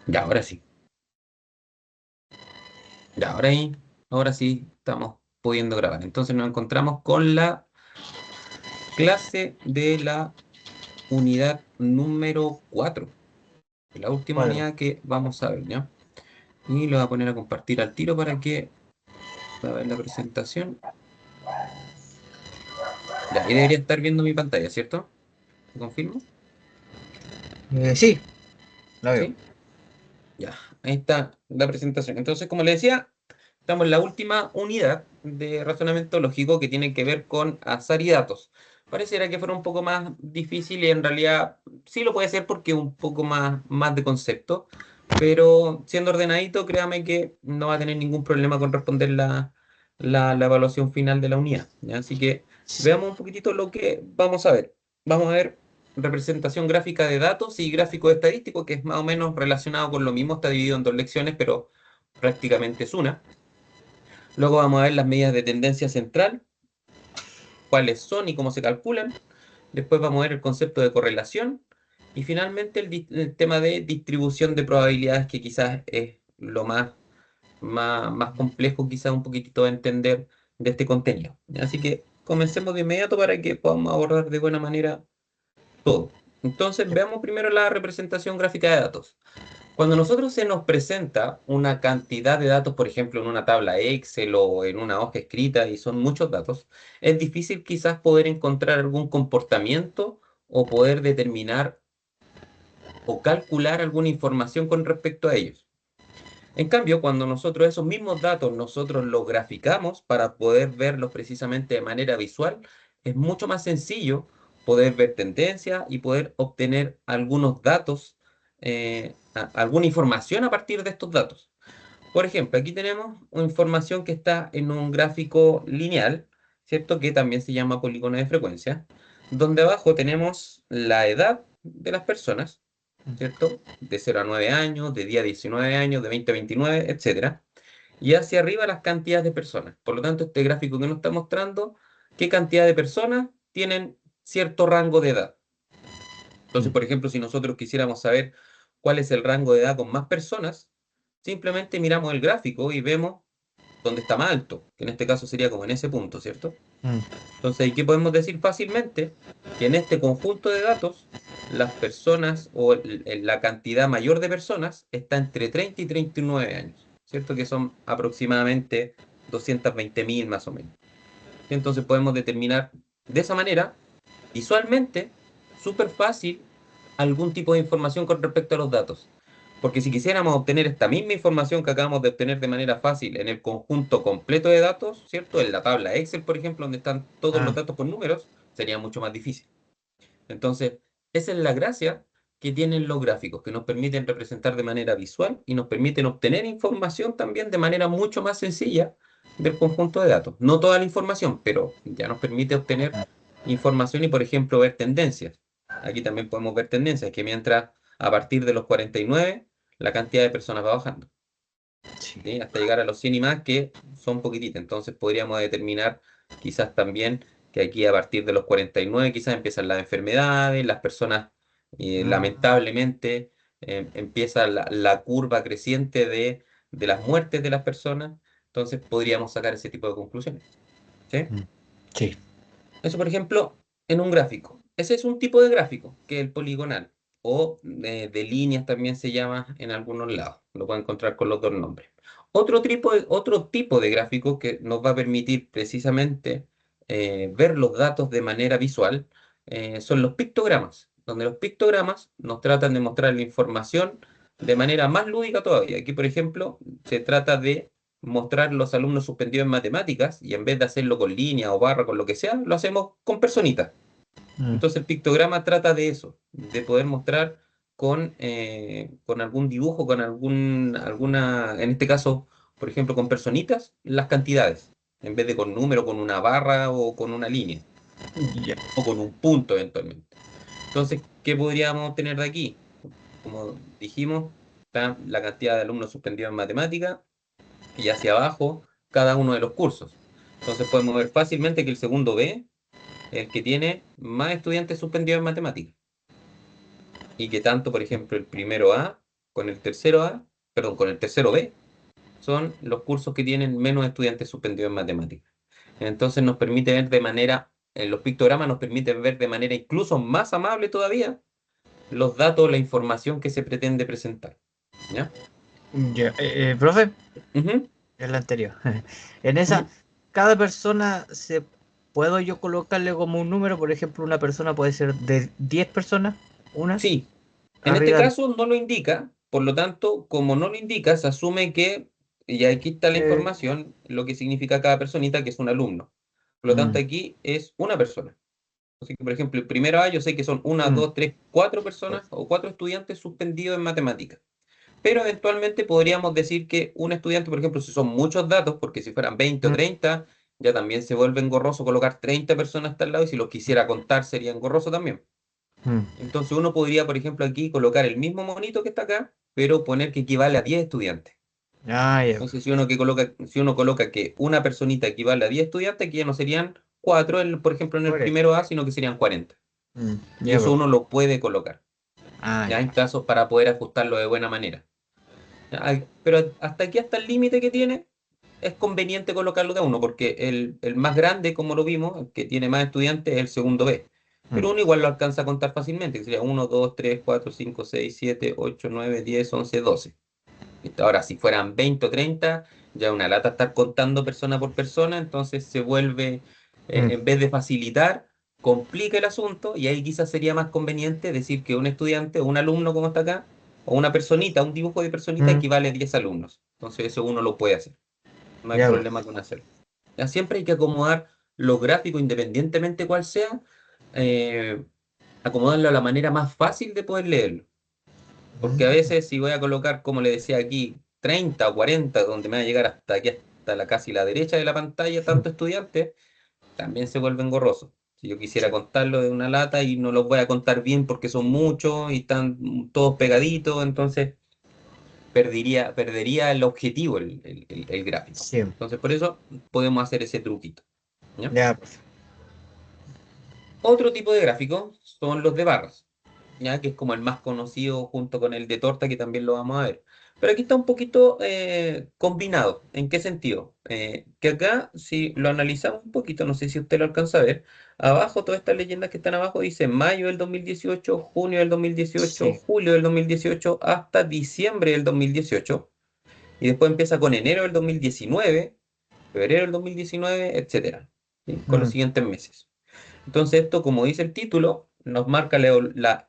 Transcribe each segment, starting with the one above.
Ya, ahora sí. Ya, ahora sí estamos pudiendo grabar. Entonces nos encontramos con la clase de la unidad número 4, la última Cuatro. unidad que vamos a ver, ¿ya? Y lo voy a poner a compartir al tiro para que pueda ver la presentación. Ya, ahí debería estar viendo mi pantalla, ¿cierto? ¿Te confirmo? Sí, la veo. ¿Sí? Ya, ahí está la presentación. Entonces, como le decía, estamos en la última unidad de razonamiento lógico que tiene que ver con azar y datos. Pareciera que fuera un poco más difícil y en realidad sí lo puede ser porque es un poco más de concepto, pero siendo ordenadito, créame que no va a tener ningún problema con responder la evaluación final de la unidad, ¿ya? Así que veamos un poquitito lo que vamos a ver. Vamos a ver representación gráfica de datos y gráfico estadístico, que es más o menos relacionado con lo mismo, está dividido en dos lecciones, pero prácticamente es una. Luego vamos a ver las medidas de tendencia central, cuáles son y cómo se calculan. Después vamos a ver el concepto de correlación. Y finalmente el tema de distribución de probabilidades, que quizás es lo más complejo, quizás un poquitito de entender de este contenido. Así que comencemos de inmediato para que podamos abordar de buena manera todo. Entonces, veamos primero la representación gráfica de datos. Cuando nosotros se nos presenta una cantidad de datos, por ejemplo, en una tabla Excel o en una hoja escrita, y son muchos datos, es difícil quizás poder encontrar algún comportamiento o poder determinar o calcular alguna información con respecto a ellos. En cambio, cuando nosotros esos mismos datos nosotros los graficamos para poder verlos precisamente de manera visual, es mucho más sencillo poder ver tendencias y poder obtener algunos datos, alguna información a partir de estos datos. Por ejemplo, aquí tenemos una información que está en un gráfico lineal, ¿cierto? Que también se llama polígono de frecuencia, donde abajo tenemos la edad de las personas, ¿cierto? De 0 a 9 años, de día a 19 años, de 20 a 29, etcétera. Y hacia arriba las cantidades de personas. Por lo tanto, este gráfico que nos está mostrando qué cantidad de personas tienen cierto rango de edad. Entonces, Mm. por ejemplo, si nosotros quisiéramos saber cuál es el rango de edad con más personas, simplemente miramos el gráfico y vemos dónde está más alto, que en este caso sería como en ese punto, ¿cierto? Mm. Entonces, aquí podemos decir fácilmente que en este conjunto de datos, las personas o la cantidad mayor de personas está entre 30 y 39 años, ¿cierto? Que son aproximadamente 220.000 más o menos. Entonces, podemos determinar de esa manera, visualmente, súper fácil, algún tipo de información con respecto a los datos. Porque si quisiéramos obtener esta misma información que acabamos de obtener de manera fácil en el conjunto completo de datos, ¿cierto? En la tabla Excel, por ejemplo, donde están todos los Ah, datos por números, sería mucho más difícil. Entonces, esa es la gracia que tienen los gráficos, que nos permiten representar de manera visual y nos permiten obtener información también de manera mucho más sencilla del conjunto de datos. No toda la información, pero ya nos permite obtener información y, por ejemplo, ver tendencias. Aquí también podemos ver tendencias, que mientras a partir de los 49, la cantidad de personas va bajando, sí. ¿sí? Hasta llegar a los 100 y más, que son poquititas. Entonces podríamos determinar quizás también que aquí a partir de los 49 quizás empiezan las enfermedades, las personas Ah, lamentablemente empieza la curva creciente de las muertes de las personas. Entonces podríamos sacar ese tipo de conclusiones, ¿sí? mm. Sí. Eso, por ejemplo, en un gráfico. Ese es un tipo de gráfico, que es el poligonal, o de líneas también se llama en algunos lados. Lo pueden encontrar con los dos nombres. Otro tipo de gráfico que nos va a permitir precisamente ver los datos de manera visual son los pictogramas, donde los pictogramas nos tratan de mostrar la información de manera más lúdica todavía. Aquí, por ejemplo, se trata de mostrar los alumnos suspendidos en matemáticas y en vez de hacerlo con línea o barra, con lo que sea, lo hacemos con personitas. Mm. Entonces el pictograma trata de eso, de poder mostrar con algún dibujo, con en este caso, por ejemplo, con personitas, las cantidades, en vez de con número, con una barra o con una línea, Ya. o con un punto eventualmente. Entonces, ¿qué podríamos tener de aquí? Como dijimos, está la cantidad de alumnos suspendidos en matemáticas y hacia abajo cada uno de los cursos. Entonces podemos ver fácilmente que el segundo B es el que tiene más estudiantes suspendidos en matemáticas y que tanto, por ejemplo, el primero A con el tercero A, perdón, con el tercero B, son los cursos que tienen menos estudiantes suspendidos en matemáticas. Entonces nos permite ver de manera, en los pictogramas nos permite ver de manera incluso más amable todavía los datos, la información que se pretende presentar. ¿Ya? Ya. Profe, Ujú, es la anterior. En esa, ujú. cada persona ¿puedo yo colocarle como un número? Por ejemplo, una persona puede ser de 10 personas, una, Sí, en este arriba. caso no lo indica, por lo tanto, como no lo indica, se asume que, y aquí está la eh, información, lo que significa cada personita, que es un alumno. Por lo tanto, mm, aquí es una persona. Así que, por ejemplo, el primero A yo sé que son una, mm, dos, tres, cuatro personas o cuatro estudiantes suspendidos en matemáticas. Pero eventualmente podríamos decir que un estudiante, por ejemplo, si son muchos datos, porque si fueran 20 o mm, 30, ya también se vuelve engorroso colocar 30 personas hasta al lado y si los quisiera contar sería engorroso también. mm. Entonces uno podría, por ejemplo, aquí colocar el mismo monito que está acá, pero poner que equivale a 10 estudiantes. Ah, ya. Entonces si uno coloca que una personita equivale a 10 estudiantes, aquí ya no serían 4, por ejemplo, en el Correcto. primero A, sino que serían 40. Y Ya, eso profe. uno lo puede colocar, Ah, ya ya. en casos para poder ajustarlo de buena manera. Pero hasta aquí, hasta el límite que tiene, es conveniente colocarlo de a uno, porque el más grande, como lo vimos, el que tiene más estudiantes, es el segundo B. Mm, Pero uno igual lo alcanza a contar fácilmente, que sería 1, 2, 3, 4, 5, 6, 7, 8, 9, 10, 11, 12. ¿Listo? Ahora, si fueran 20 o 30, ya una lata estar contando persona por persona, entonces se vuelve, mm, en vez de facilitar, complica el asunto y ahí quizás sería más conveniente decir que un estudiante o un alumno como está acá, o una personita, un dibujo de personita mm. equivale a 10 alumnos. Entonces eso uno lo puede hacer, no hay Ya, profe. problema con hacerlo. Ya siempre hay que acomodar los gráficos, independientemente cuál sea, eh, acomodarlo a la manera más fácil de poder leerlo. Porque a Mm, veces si voy a colocar, como le decía aquí, 30 o 40, donde me va a llegar hasta aquí, hasta casi la derecha de la pantalla, tanto estudiante, también se vuelve engorroso. Si yo quisiera sí. contarlo de una lata y no los voy a contar bien porque son muchos y están todos pegaditos, entonces perdería el objetivo, el gráfico. Sí. Entonces por eso podemos hacer ese truquito. ¿Ya? Ya, profe. Otro tipo de gráficos son los de barras, ya que es como el más conocido junto con el de torta, que también lo vamos a ver. Pero aquí está un poquito combinado. ¿En qué sentido? Que acá, si lo analizamos un poquito, no sé si usted lo alcanza a ver, abajo, todas estas leyendas que están abajo dice mayo del 2018, junio del 2018, Sí. julio del 2018, hasta diciembre del 2018. Y después empieza con enero del 2019, febrero del 2019, etcétera, ¿sí? Con los Mm. siguientes meses. Entonces esto, como dice el título, nos marca la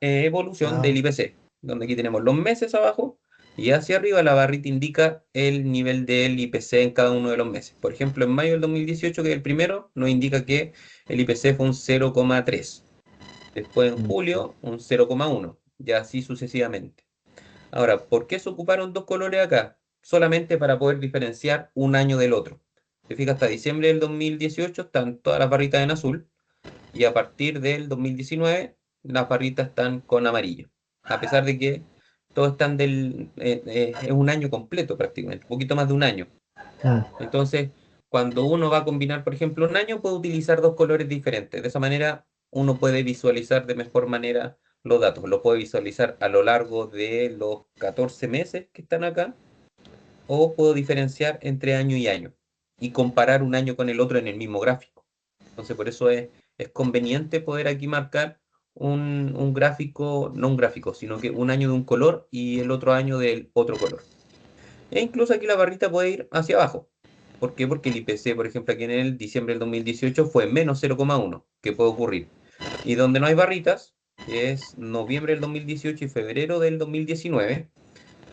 evolución Ah, del IPC, donde aquí tenemos los meses abajo y hacia arriba la barrita indica el nivel del IPC en cada uno de los meses. Por ejemplo, en mayo del 2018, que es el primero, nos indica que el IPC fue un 0,3. Después en mm, julio, un 0,1, y así sucesivamente. Ahora, ¿por qué se ocuparon dos colores acá? Solamente para poder diferenciar un año del otro. Te fijas, hasta diciembre del 2018 están todas las barritas en azul y a partir del 2019 las barritas están con amarillo. A pesar de que todos están es un año completo prácticamente, un poquito más de un año. mm. Entonces, cuando uno va a combinar, por ejemplo, un año, puede utilizar dos colores diferentes. De esa manera, uno puede visualizar de mejor manera los datos. Lo puede visualizar a lo largo de los 14 meses que están acá, o puedo diferenciar entre año y año y comparar un año con el otro en el mismo gráfico. Entonces, por eso es conveniente poder aquí marcar un gráfico, no un gráfico, sino que un año de un color y el otro año del otro color. E incluso aquí la barrita puede ir hacia abajo. ¿Por qué? Porque el IPC, por ejemplo, aquí en el diciembre del 2018 fue menos 0,1, que puede ocurrir. Y donde no hay barritas, que es noviembre del 2018 y febrero del 2019,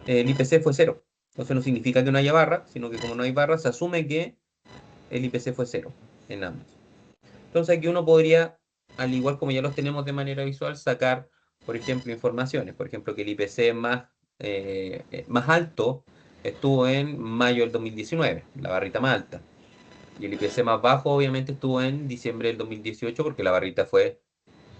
el IPC fue cero. Entonces no significa que no haya barra, sino que como no hay barra, se asume que el IPC fue cero en ambos. Entonces aquí uno podría, al igual como ya los tenemos de manera visual, sacar, por ejemplo, informaciones. Por ejemplo, que el IPC más alto estuvo en mayo del 2019, la barrita más alta. Y el IPC más bajo, obviamente, estuvo en diciembre del 2018 porque la barrita fue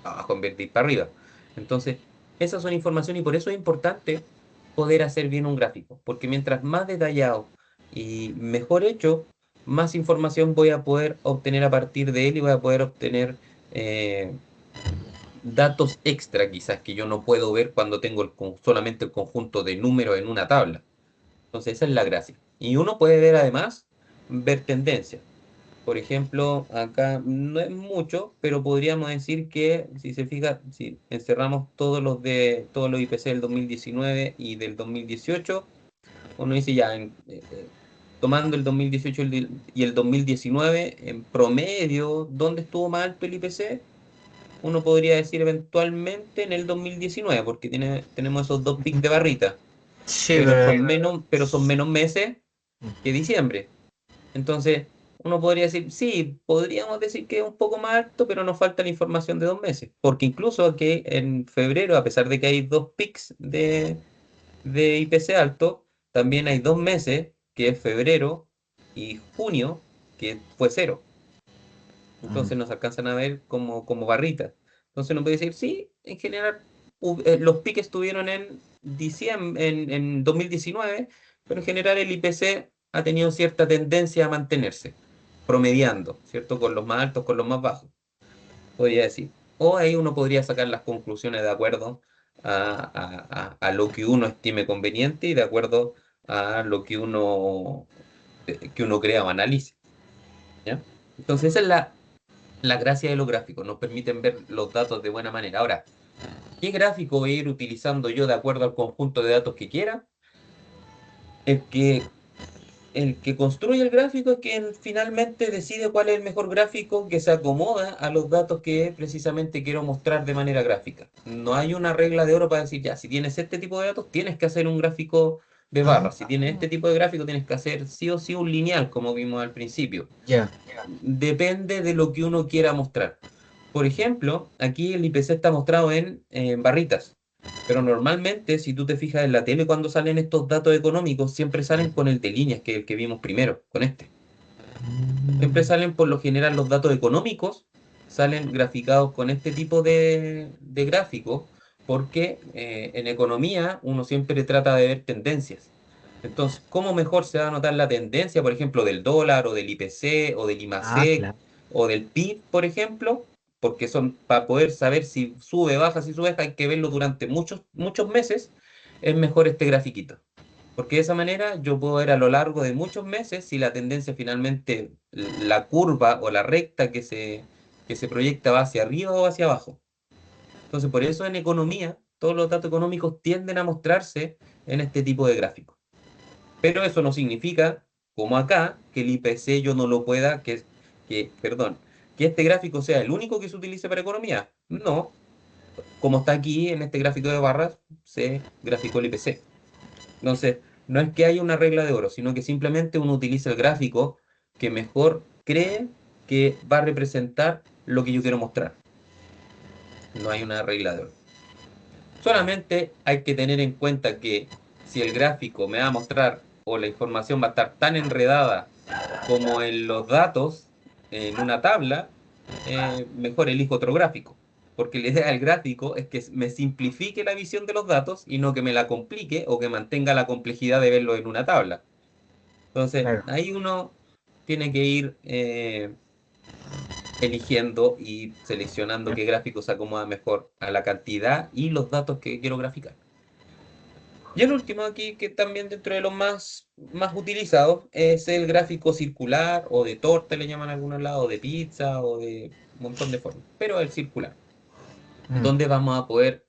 a convertir para arriba. Entonces, esas son informaciones y por eso es importante poder hacer bien un gráfico, porque mientras más detallado y mejor hecho, más información voy a poder obtener a partir de él y voy a poder obtener eh, datos extra quizás que yo no puedo ver cuando tengo solamente el conjunto de números en una tabla. Entonces esa es la gracia. Y uno puede ver además, ver tendencias. Por ejemplo, acá no es mucho, pero podríamos decir que, si se fija, si encerramos todos los IPC del 2019 y del 2018, uno dice ya, tomando el 2018 y el 2019, en promedio, ¿dónde estuvo más alto el IPC? Uno podría decir eventualmente en el 2019, porque tenemos esos dos picos de barrita, Sí, pero pero son menos meses que diciembre. Entonces, uno podría decir, sí, podríamos decir que es un poco más alto, pero nos falta la información de 2 meses. Porque incluso que en febrero, a pesar de que hay dos pics de IPC alto, también hay 2 meses, que es febrero y junio, que fue cero. Entonces nos alcanzan a ver como barritas. Entonces uno puede decir, sí, en general los piques estuvieron en diciembre, en 2019, pero en general el IPC ha tenido cierta tendencia a mantenerse, promediando, ¿cierto? Con los más altos, con los más bajos, podría decir. O ahí uno podría sacar las conclusiones de acuerdo a lo que uno estime conveniente y de acuerdo a lo que uno crea o analice, ¿ya? Entonces esa es la gracia de los gráficos, nos permiten ver los datos de buena manera. Ahora, ¿qué gráfico voy a ir utilizando yo de acuerdo al conjunto de datos que quiera? El que, el que construye el gráfico es quien finalmente decide cuál es el mejor gráfico que se acomoda a los datos que precisamente quiero mostrar de manera gráfica. No hay una regla de oro para decir, ya, si tienes este tipo de datos, tienes que hacer un gráfico de barras. Si tienes este tipo de gráfico, tienes que hacer sí o sí un lineal, como vimos al principio. ya. Depende de lo que uno quiera mostrar. Por ejemplo, aquí el IPC está mostrado en barritas, pero normalmente si tú te fijas en la tele cuando salen estos datos económicos, siempre salen con el de líneas, que es el que vimos primero, con este. Siempre salen por lo general los datos económicos, salen graficados con este tipo de gráficos, porque en economía uno siempre trata de ver tendencias. Entonces, ¿cómo mejor se va a notar la tendencia, por ejemplo, del dólar o del IPC o del Ah, IMASEC claro. o del PIB, por ejemplo? Porque son para poder saber si sube, baja, si sube, baja, hay que verlo durante muchos, muchos meses. Es mejor este grafiquito. Porque de esa manera yo puedo ver a lo largo de muchos meses si la tendencia finalmente, la curva o la recta que se proyecta va hacia arriba o hacia abajo. Entonces, por eso en economía, todos los datos económicos tienden a mostrarse en este tipo de gráficos. Pero eso no significa, como acá, que el IPC yo no lo pueda, perdón, que este gráfico sea el único que se utilice para economía. No, como está aquí en este gráfico de barras, se graficó el IPC. Entonces, no es que haya una regla de oro, sino que simplemente uno utiliza el gráfico que mejor cree que va a representar lo que yo quiero mostrar. No hay una regla de oro. Solamente hay que tener en cuenta que si el gráfico me va a mostrar o la información va a estar tan enredada como en los datos en una tabla, mejor elijo otro gráfico. Porque la idea del gráfico es que me simplifique la visión de los datos y no que me la complique o que mantenga la complejidad de verlo en una tabla. Entonces, Claro. ahí uno tiene que ir eligiendo y seleccionando qué gráfico se acomoda mejor a la cantidad y los datos que quiero graficar. Y el último aquí, que también dentro de los más utilizados, es el gráfico circular o de torta, le llaman a algunos lados, de pizza o de un montón de formas, pero el circular, Mm. donde vamos a poder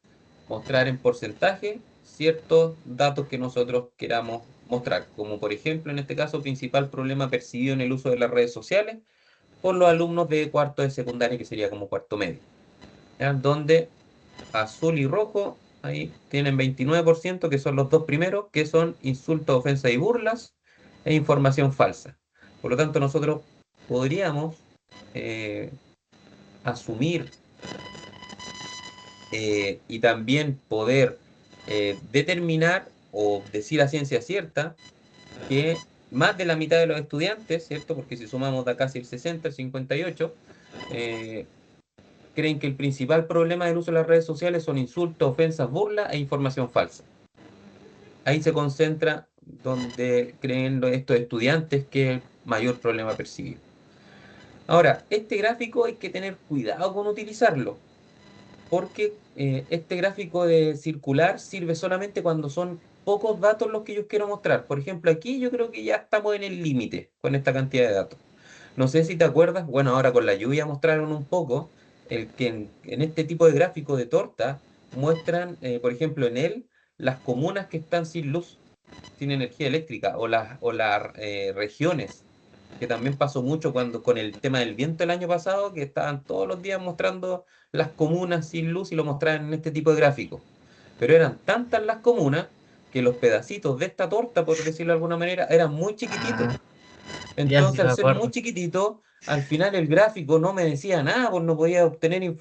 mostrar en porcentaje ciertos datos que nosotros queramos mostrar, como por ejemplo, en este caso, principal problema percibido en el uso de las redes sociales por los alumnos de cuarto de secundaria, que sería como cuarto medio, ¿ya? Donde azul y rojo, ahí tienen 29%, que son los dos primeros, que son insultos, ofensas y burlas e información falsa. Por lo tanto, nosotros podríamos eh, asumir y también poder determinar o decir a ciencia cierta que más de la mitad de los estudiantes, ¿cierto? Porque si sumamos de casi el 60, el 58, eh, creen que el principal problema del uso de las redes sociales son insultos, ofensas, burlas e información falsa. Ahí se concentra donde creen estos estudiantes que es el mayor problema percibido. Ahora, este gráfico hay que tener cuidado con utilizarlo, porque este gráfico de circular sirve solamente cuando son pocos datos los que yo quiero mostrar. Por ejemplo, aquí yo creo que ya estamos en el límite con esta cantidad de datos. No sé si te acuerdas, bueno, ahora con la lluvia mostraron un poco el que en este tipo de gráfico de torta muestran, por ejemplo, en él, las comunas que están sin luz, sin energía eléctrica, o las regiones, que también pasó mucho cuando con el tema del viento el año pasado, que estaban todos los días mostrando las comunas sin luz y lo mostraban en este tipo de gráficos. Pero eran tantas las comunas que los pedacitos de esta torta, por decirlo de alguna manera, eran muy chiquititos. Ah, ya sí Entonces, me al ser muy acuerdo. chiquitito, al final el gráfico no me decía nada, pues no podía obtener,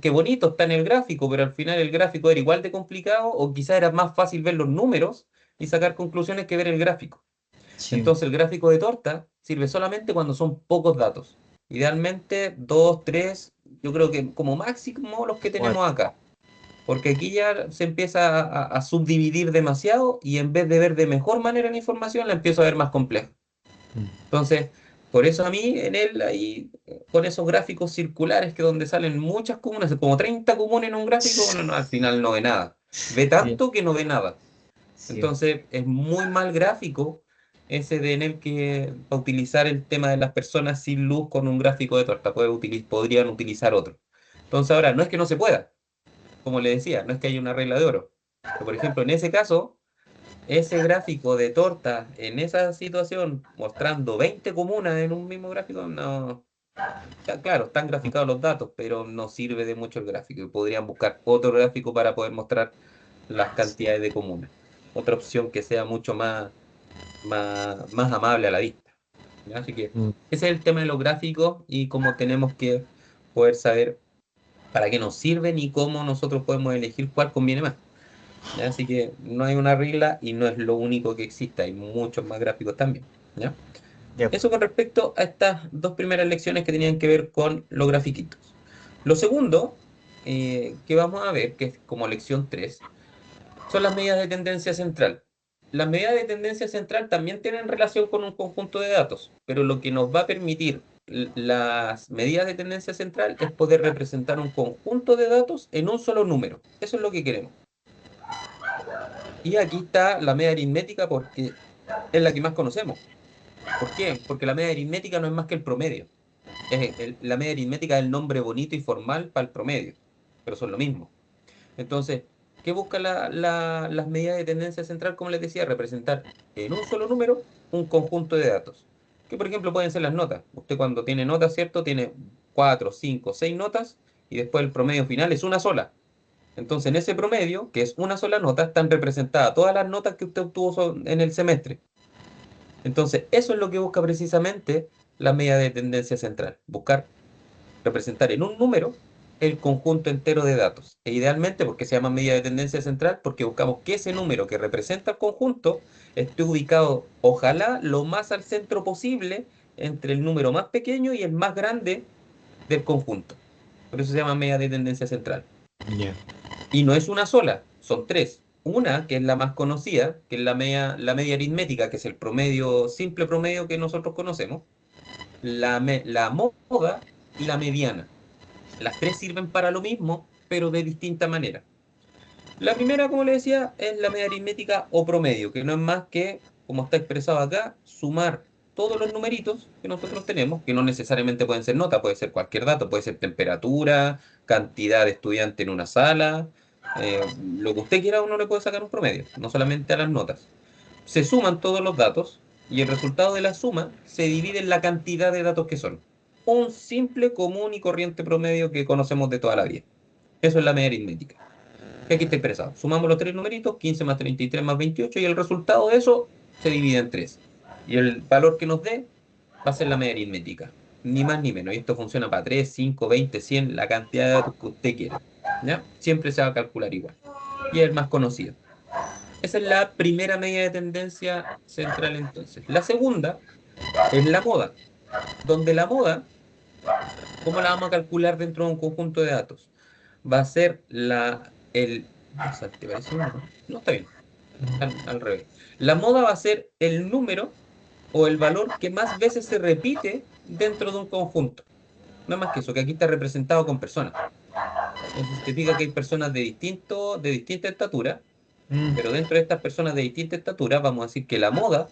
qué bonito está en el gráfico, pero al final el gráfico era igual de complicado o quizá era más fácil ver los números y sacar conclusiones que ver el gráfico. Sí. Entonces, el gráfico de torta sirve solamente cuando son pocos datos. Idealmente, dos, tres, yo creo que como máximo los que Bueno, tenemos acá. Porque aquí ya se empieza a subdividir demasiado y en vez de ver de mejor manera la información, la empiezo a ver más compleja. mm, Entonces, por eso a mí en él, ahí, con esos gráficos circulares que donde salen muchas comunas, como 30 comunas en un gráfico, uno al final no ve nada. Ve sí, tanto que no ve nada. sí. Entonces, es muy mal gráfico ese de en el que para utilizar el tema de las personas sin luz con un gráfico de torta. Podrían utilizar otro. Entonces, ahora, no es que no se pueda, como le decía, no es que haya una regla de oro. Pero, por ejemplo, en ese caso, ese gráfico de torta en esa situación, mostrando 20 comunas en un mismo gráfico, no. Claro, están graficados los datos, pero no sirve de mucho el gráfico. Y podrían buscar otro gráfico para poder mostrar las cantidades de comunas. Otra opción que sea mucho más amable a la vista. ¿Ya? Así que Mm, ese es el tema de los gráficos y cómo tenemos que poder saber para qué nos sirven y cómo nosotros podemos elegir cuál conviene más. ¿Ya? Así que no hay una regla y no es lo único que existe, hay muchos más gráficos también. ¿Ya? ya, pues. Eso con respecto a estas dos primeras lecciones que tenían que ver con los grafiquitos. Lo segundo que vamos a ver, que es como lección 3 son las medidas de tendencia central. Las medidas de tendencia central también tienen relación con un conjunto de datos, pero lo que nos va a permitir las medidas de tendencia central es poder representar un conjunto de datos en un solo número. Eso es lo que queremos. Y aquí está la media aritmética porque es la que más conocemos. ¿Por qué? Porque la media aritmética no es más que el promedio. La media aritmética es el nombre bonito y formal para el promedio, pero son lo mismo. Entonces, ¿qué busca las medidas de tendencia central? Como les decía, representar en un solo número un conjunto de datos. Que por ejemplo pueden ser las notas. Usted cuando tiene notas, ¿cierto? Tiene 4, 5, 6 notas y después el promedio final es una sola. Entonces, en ese promedio, que es una sola nota, están representadas todas las notas que usted obtuvo en el semestre. Entonces, eso es lo que busca precisamente la medida de tendencia central. Buscar representar en un número el conjunto entero de datos. E idealmente, porque se llama medida de tendencia central, porque buscamos que ese número que representa el conjunto esté ubicado, ojalá, lo más al centro posible entre el número más pequeño y el más grande del conjunto. Por eso se llama medida de tendencia central. Ya. Y no es una sola, son tres. Una, que es la más conocida, que es la media aritmética, que es el promedio, simple promedio que nosotros conocemos, la moda y la mediana. Las tres sirven para lo mismo, pero de distinta manera. La primera, como le decía, es la media aritmética o promedio, que no es más que, como está expresado acá, sumar todos los numeritos que nosotros tenemos, que no necesariamente pueden ser nota, puede ser cualquier dato, puede ser temperatura, cantidad de estudiantes en una sala, lo que usted quiera, uno le puede sacar un promedio, no solamente a las notas. Se suman todos los datos y el resultado de la suma se divide en la cantidad de datos que son. Un simple, común y corriente promedio que conocemos de toda la vida. Eso es la media aritmética. Que aquí está expresado. Sumamos los tres numeritos, 15 más 33 más 28, y el resultado de eso se divide en 3. Y el valor que nos dé va a ser la media aritmética. Ni más ni menos. Y esto funciona para 3, 5, 20, 100, la cantidad de datos que usted quiera. ¿Ya? Siempre se va a calcular igual. Y es el más conocido. Esa es la primera medida de tendencia central entonces. La segunda es la moda, donde la moda, ¿cómo la vamos a calcular dentro de un conjunto de datos? Va a ser me salté, parece uno, ¿no? No, está bien, al revés. La moda va a ser el número o el valor que más veces se repite dentro de un conjunto. No es más que eso, que aquí está representado con personas. Entonces, te fijas que hay personas de distinta estatura, Mm, pero dentro de estas personas de distinta estatura, vamos a decir que la moda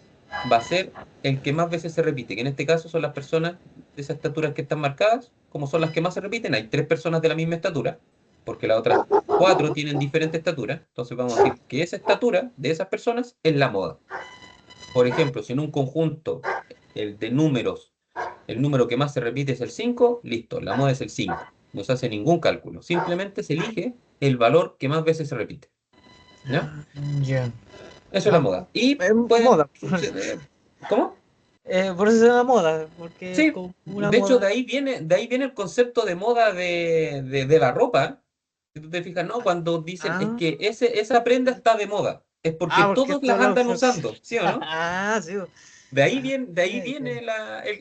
va a ser el que más veces se repite, que en este caso son las personas de esas estaturas que están marcadas, como son las que más se repiten. Hay tres personas de la misma estatura, porque las otras cuatro tienen diferente estatura. Entonces vamos a decir que esa estatura de esas personas es la moda. Por ejemplo, si en un conjunto el de números, el número que más se repite es el 5, listo, la moda es el 5. No se hace ningún cálculo, simplemente se elige el valor que más veces se repite. ¿Ya? ah, ya. Eso es la Ah, moda. Y es pueden moda. suceder. ¿Cómo? Por eso se llama moda, porque es Sí, como una de hecho moda. de ahí viene el concepto de moda de la ropa. Si tú te fijas, ¿no? Cuando dicen es Ah, que esa prenda está de moda, es porque porque todos esto las lo andan usan. usando, ¿sí o no? Ah, sí. Ah, De ahí ya, ya. viene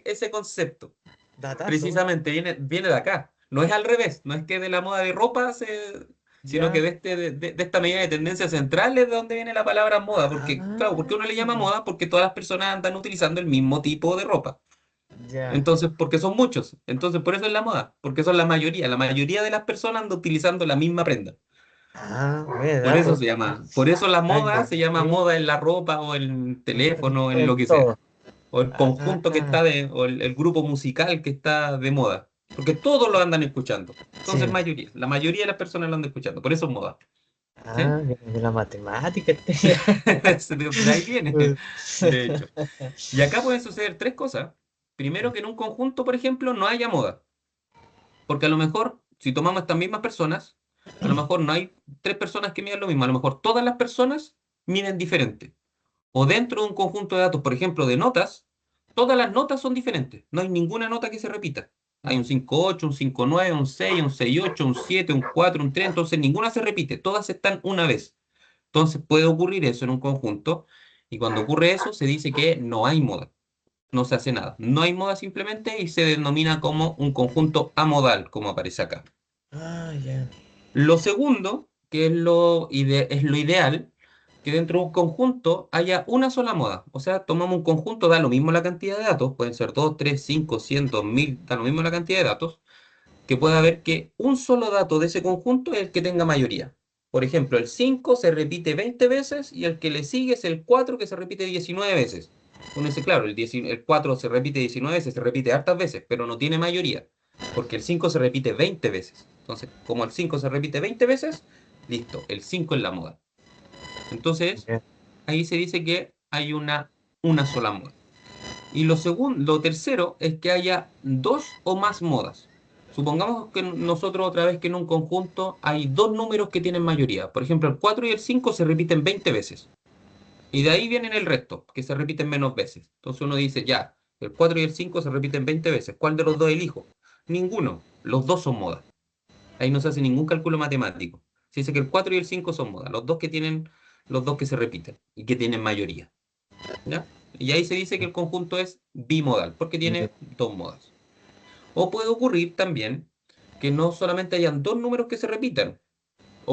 ese concepto. Datazo. Precisamente viene de acá. No es al revés, no es que de la moda de ropa, sino que Ya. de esta medida de tendencia central es de donde viene la palabra moda. Porque, Ah, claro, ¿por qué uno le llama moda? Porque todas las personas andan utilizando el mismo tipo de ropa. ya. Entonces, porque son muchos. Entonces, por eso es la moda, porque son la mayoría. La mayoría de las personas andan utilizando la misma prenda. Ah, buen Por eso dato. se llama, por eso la Ah, moda ya. se llama Sí, moda en la ropa o en el teléfono, en lo en que sea. todo. O el conjunto que Ah, está o el grupo musical que está de moda. Porque todos lo andan escuchando. Entonces, sí. mayoría, la mayoría de las personas lo andan escuchando. Por eso es moda. ¿Sí? Ah, de la matemática. De ahí viene, de hecho. Y acá pueden suceder tres cosas. Primero, que en un conjunto, por ejemplo, no haya moda. Porque a lo mejor, si tomamos estas mismas personas, a lo mejor no hay tres personas que miden lo mismo. A lo mejor todas las personas miden diferente. O dentro de un conjunto de datos, por ejemplo, de notas, todas las notas son diferentes. No hay ninguna nota que se repita. Hay un 5.8, un 5.9, un 6, un 6.8, un 7, un 4, un 3. Entonces ninguna se repite. Todas están una vez. Entonces puede ocurrir eso en un conjunto. Y cuando ocurre eso, se dice que no hay moda. No se hace nada. No hay moda simplemente y se denomina como un conjunto amodal, como aparece acá. Ah, ya. Lo segundo, que es lo ideal, que dentro de un conjunto haya una sola moda. O sea, tomamos un conjunto, da lo mismo la cantidad de datos, pueden ser 2, 3, 5, 100, 2000, da lo mismo la cantidad de datos, que pueda haber que un solo dato de ese conjunto es el que tenga mayoría. Por ejemplo, el 5 se repite 20 veces y el que le sigue es el 4 que se repite 19 veces. Uno dice, claro, el 4 se repite 19 veces, se repite hartas veces, pero no tiene mayoría, porque el 5 se repite 20 veces. Entonces, como el 5 se repite 20 veces, listo, el 5 es la moda. Entonces, Ya. ahí se dice que hay una sola moda. Y lo tercero es que haya dos o más modas. Supongamos que nosotros otra vez que en un conjunto hay dos números que tienen mayoría. Por ejemplo, el 4 y el 5 se repiten 20 veces. Y de ahí vienen el resto, que se repiten menos veces. Entonces uno dice, ya, el 4 y el 5 se repiten 20 veces. ¿Cuál de los dos elijo? Ninguno. Los dos son moda. Ahí no se hace ningún cálculo matemático. Se dice que el 4 y el 5 son moda. Los dos que se repiten y que tienen mayoría. ¿Ya? Y ahí se dice que el conjunto es bimodal, porque Ya. tiene dos modas. O puede ocurrir también que no solamente hayan dos números que se repitan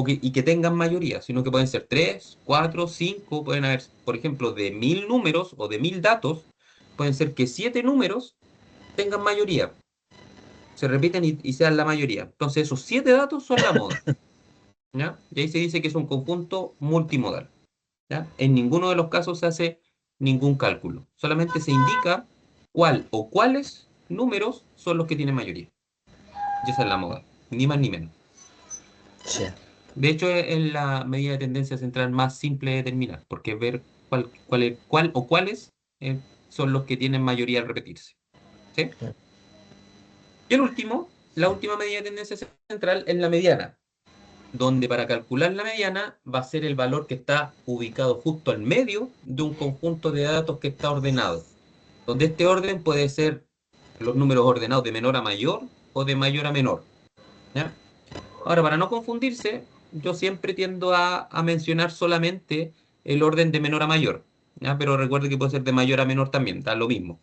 y que tengan mayoría, sino que pueden ser tres, cuatro, cinco, pueden haber, por ejemplo, de 1000 números o de 1000 datos, pueden ser que 7 números tengan mayoría, se repiten y sean la mayoría. Entonces esos 7 datos son la moda, ¿ya? Y ahí se dice que es un conjunto multimodal, ¿ya? En ninguno de los casos se hace ningún cálculo, solamente se indica cuál o cuáles números son los que tienen mayoría. Y esa es la moda, ni más ni menos. Ya. De hecho, es la medida de tendencia central más simple de determinar, porque es ver cuál o cuáles son los que tienen mayoría al repetirse. ¿Sí? Y el último, la última medida de tendencia central es la mediana, donde para calcular la mediana va a ser el valor que está ubicado justo al medio de un conjunto de datos que está ordenado, donde este orden puede ser los números ordenados de menor a mayor o de mayor a menor. ¿Ya? Ahora, para no confundirse, yo siempre tiendo a mencionar solamente el orden de menor a mayor, ¿ya? Pero recuerde que puede ser de mayor a menor también, da lo mismo.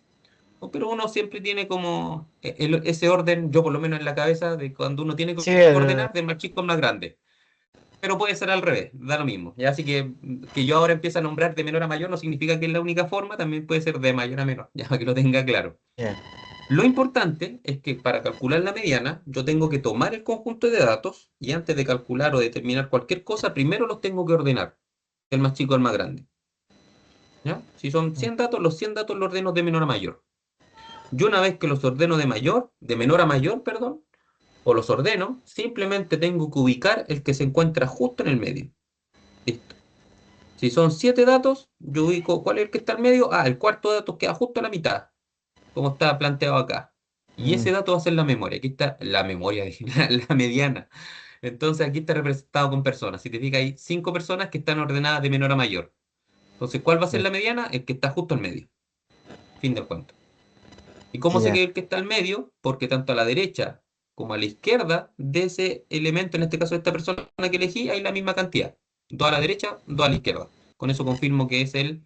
Pero uno siempre tiene como ese orden, yo por lo menos en la cabeza, de cuando uno tiene que Sí, ordenar del más chico al más grande. Pero puede ser al revés, da lo mismo. ¿Ya? Así que yo ahora empiece a nombrar de menor a mayor no significa que es la única forma, también puede ser de mayor a menor, ya para que lo tenga claro. ya. Lo importante es que para calcular la mediana, yo tengo que tomar el conjunto de datos y antes de calcular o determinar cualquier cosa, primero los tengo que ordenar, del más chico al más grande. ¿Ya? Si son 100 datos, los 100 datos los ordeno de menor a mayor. Yo una vez que los ordeno de menor a mayor, perdón, o los ordeno, simplemente tengo que ubicar el que se encuentra justo en el medio. Listo. Si son 7 datos, yo ubico cuál es el que está al medio. Ah, el cuarto dato queda justo a la mitad, como está planteado acá. Y Mm, ese dato va a ser la memoria. Aquí está la memoria, la mediana. Entonces aquí está representado con personas. Si te fijas, hay 5 personas que están ordenadas de menor a mayor. Entonces, ¿cuál va a ser ya, la mediana? El que está justo al medio. Fin del cuento. ¿Y cómo sé ya, que el que está al medio? Porque tanto a la derecha como a la izquierda de ese elemento, en este caso de esta persona que elegí, hay la misma cantidad. Dos a la derecha, dos a la izquierda. Con eso confirmo que es el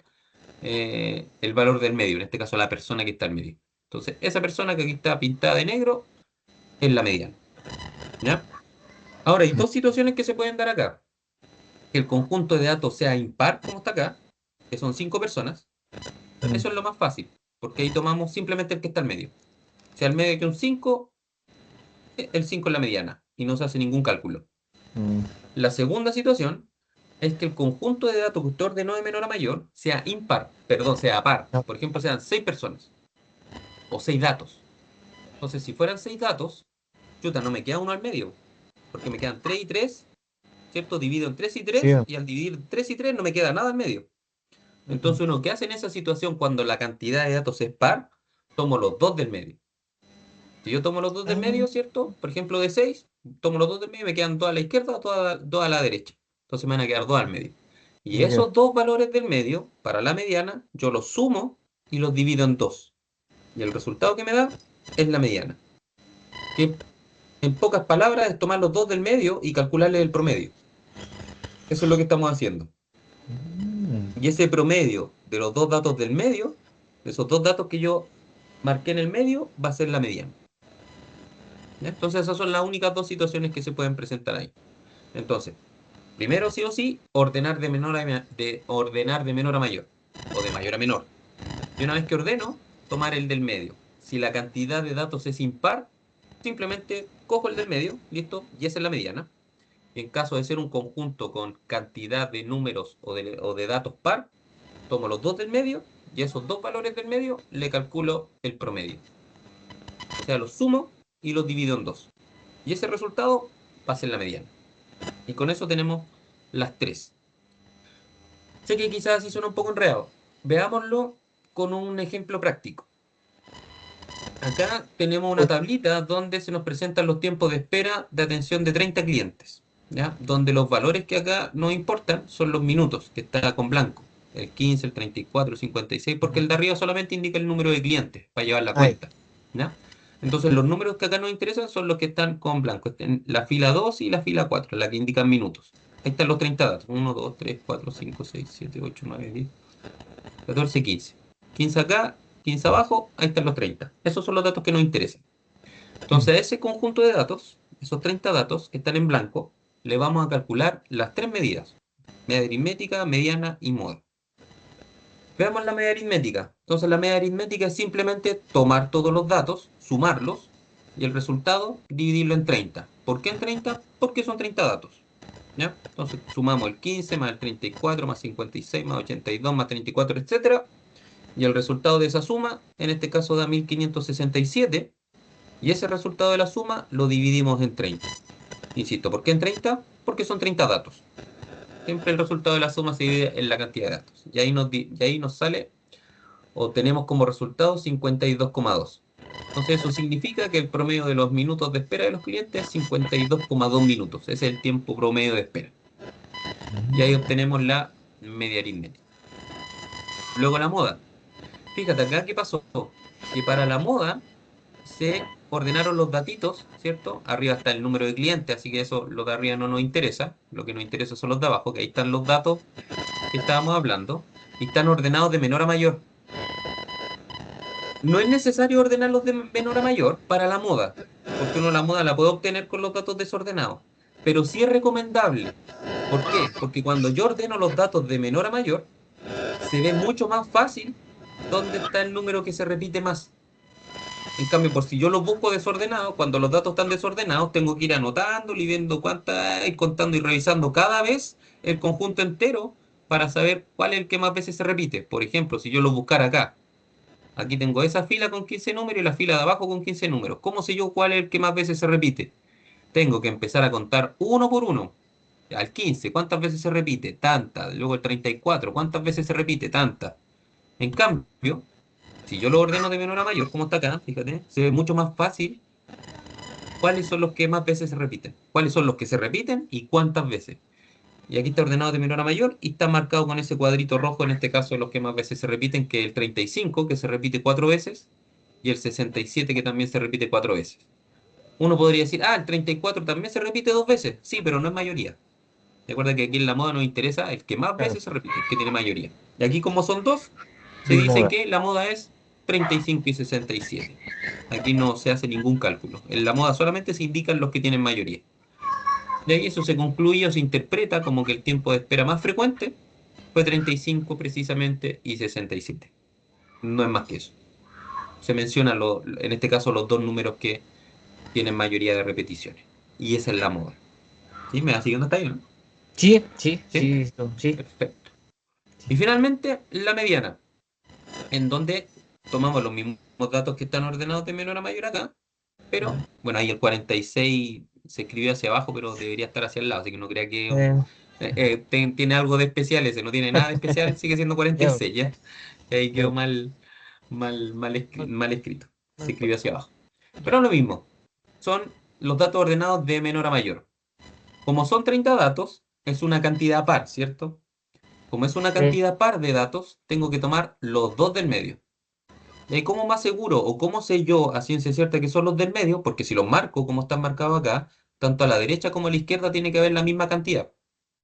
valor del medio, en este caso la persona que está al medio. Entonces, esa persona que aquí está pintada de negro es la mediana. ¿Ya? Ahora, hay mm, dos situaciones que se pueden dar acá. Que el conjunto de datos sea impar, como está acá, que son 5 personas. mm, Eso es lo más fácil, porque ahí tomamos simplemente el que está al medio. Si al medio hay un 5, el 5 es la mediana y no se hace ningún cálculo. mm, La segunda situación es que el conjunto de datos que usted ordenó de menor a mayor sea impar, perdón, sea par. ya, Por ejemplo, sean 6 personas o 6 datos. Entonces, si fueran 6 datos, chuta, no me queda uno al medio, porque me quedan 3 y 3, ¿cierto? Divido en 3 y sí, 3 y al dividir 3 y 3 no me queda nada al medio. Entonces, uno que hace en esa situación cuando la cantidad de datos es par, tomo los dos del medio. Si yo tomo los dos del ah, medio, ¿cierto? Por ejemplo, de 6 tomo los dos del medio y me quedan dos a la izquierda, dos a la derecha. Entonces me van a quedar dos al medio. Y ya, esos dos valores del medio, para la mediana, yo los sumo y los divido en dos. Y el resultado que me da es la mediana. Que en pocas palabras es tomar los dos del medio y calcularle el promedio. Eso es lo que estamos haciendo. mm, Y ese promedio de los dos datos del medio, de esos dos datos que yo marqué en el medio, va a ser la mediana. ¿Ya? Entonces esas son las únicas dos situaciones que se pueden presentar ahí. Entonces, primero sí o sí, ordenar de menor a mayor o de mayor a menor. Y una vez que ordeno, tomar el del medio. Si la cantidad de datos es impar, simplemente cojo el del medio, listo, y esa es la mediana. Y en caso de ser un conjunto con cantidad de números o de datos par, tomo los dos del medio y esos dos valores del medio le calculo el promedio. O sea, los sumo y los divido en dos. Y ese resultado va a ser la mediana. Y con eso tenemos las tres. Sé que quizás así suena un poco enredado. Veámoslo con un ejemplo práctico. Acá tenemos una tablita donde se nos presentan los tiempos de espera de atención de 30 clientes, ¿ya? Donde los valores que acá nos importan son los minutos, que está con blanco. El 15, el 34, el 56, porque el de arriba solamente indica el número de clientes para llevar la ay, cuenta, ¿ya? Entonces los números que acá nos interesan son los que están con blanco, en la fila 2 y la fila 4, la que indican minutos. Ahí están los 30 datos. 1, 2, 3, 4, 5, 6, 7, 8, 9, 10, 14, 15. 15 acá, 15 abajo, ahí están los 30. Esos son los datos que nos interesan. mm, Entonces, a ese conjunto de datos, esos 30 datos que están en blanco, le vamos a calcular las tres medidas: media aritmética, mediana y moda. Veamos la media aritmética. Entonces, la media aritmética es simplemente tomar todos los datos, sumarlos, y el resultado dividirlo en 30. ¿Por qué en 30? Porque son 30 datos. ¿Ya? Entonces, sumamos el 15 más el 34 más 56 más 82 más 34, etcétera. Y el resultado de esa suma, en este caso da 1567, y ese resultado de la suma lo dividimos en 30. Insisto, ¿por qué en 30? Porque son 30 datos. Siempre el resultado de la suma se divide en la cantidad de datos. Y ahí nos sale, o tenemos como resultado 52,2. Entonces eso significa que el promedio de los minutos de espera de los clientes es 52,2 minutos. Ese es el tiempo promedio de espera. Y ahí obtenemos la media aritmética. Luego la moda. Fíjate acá qué pasó. Que para la moda se ordenaron los datitos, ¿cierto? Arriba está el número de clientes, así que eso, lo de arriba no nos interesa. Lo que nos interesa son los de abajo, que ahí están los datos que estábamos hablando, y están ordenados de menor a mayor. No es necesario ordenarlos de menor a mayor para la moda, porque uno la moda la puede obtener con los datos desordenados, pero sí es recomendable. ¿Por qué? Porque cuando yo ordeno los datos de menor a mayor, se ve mucho más fácil dónde está el número que se repite más. En cambio, por si yo los busco desordenados, cuando los datos están desordenados, tengo que ir anotando y viendo cuántas hay, contando y revisando cada vez el conjunto entero para saber cuál es el que más veces se repite. Por ejemplo, si yo lo buscara acá, aquí tengo esa fila con 15 números y la fila de abajo con 15 números. ¿Cómo sé yo cuál es el que más veces se repite? Tengo que empezar a contar uno por uno. Al 15, ¿cuántas veces se repite? Tantas. Luego el 34, ¿cuántas veces se repite? Tantas. En cambio, si yo lo ordeno de menor a mayor, como está acá, fíjate, se ve mucho más fácil cuáles son los que más veces se repiten, cuáles son los que se repiten y cuántas veces. Y aquí está ordenado de menor a mayor y está marcado con ese cuadrito rojo, en este caso los que más veces se repiten, que el 35, que se repite 4 veces, y el 67, que también se repite 4 veces. Uno podría decir, el 34 también se repite 2 veces. Sí, pero no es mayoría. Recuerda que aquí en la moda nos interesa el que más Claro, veces se repite, el que tiene mayoría. Y aquí como son dos, se es dice moda. que la moda es 35 y 67. Aquí no se hace ningún cálculo. En la moda solamente se indican los que tienen mayoría. De ahí eso se concluye o se interpreta como que el tiempo de espera más frecuente fue 35 precisamente y 67. No es más que eso. Se menciona en este caso los dos números que tienen mayoría de repeticiones. Y esa es la moda. ¿Sí? ¿Me va siguiendo hasta ahí, no? Sí, sí, ¿Sí? sí, sí. Perfecto. Y finalmente, la mediana, en donde tomamos los mismos datos que están ordenados de menor a mayor acá, pero, bueno, ahí el 46 se escribió hacia abajo, pero debería estar hacia el lado, así que no crea que Eh, tiene algo de especial ese, no tiene nada de especial, sigue siendo ya, 46, ¿ya? Y ahí quedó ya, mal no, mal escrito, no se escribió importa. hacia abajo. Ya. Pero lo mismo, son los datos ordenados de menor a mayor. Como son 30 datos, es una cantidad par, ¿cierto? Como es una Sí. cantidad par de datos, tengo que tomar los dos del medio. ¿Y ahí cómo más seguro o cómo sé yo a ciencia cierta que son los del medio? Porque si los marco como están marcados acá, tanto a la derecha como a la izquierda tiene que haber la misma cantidad.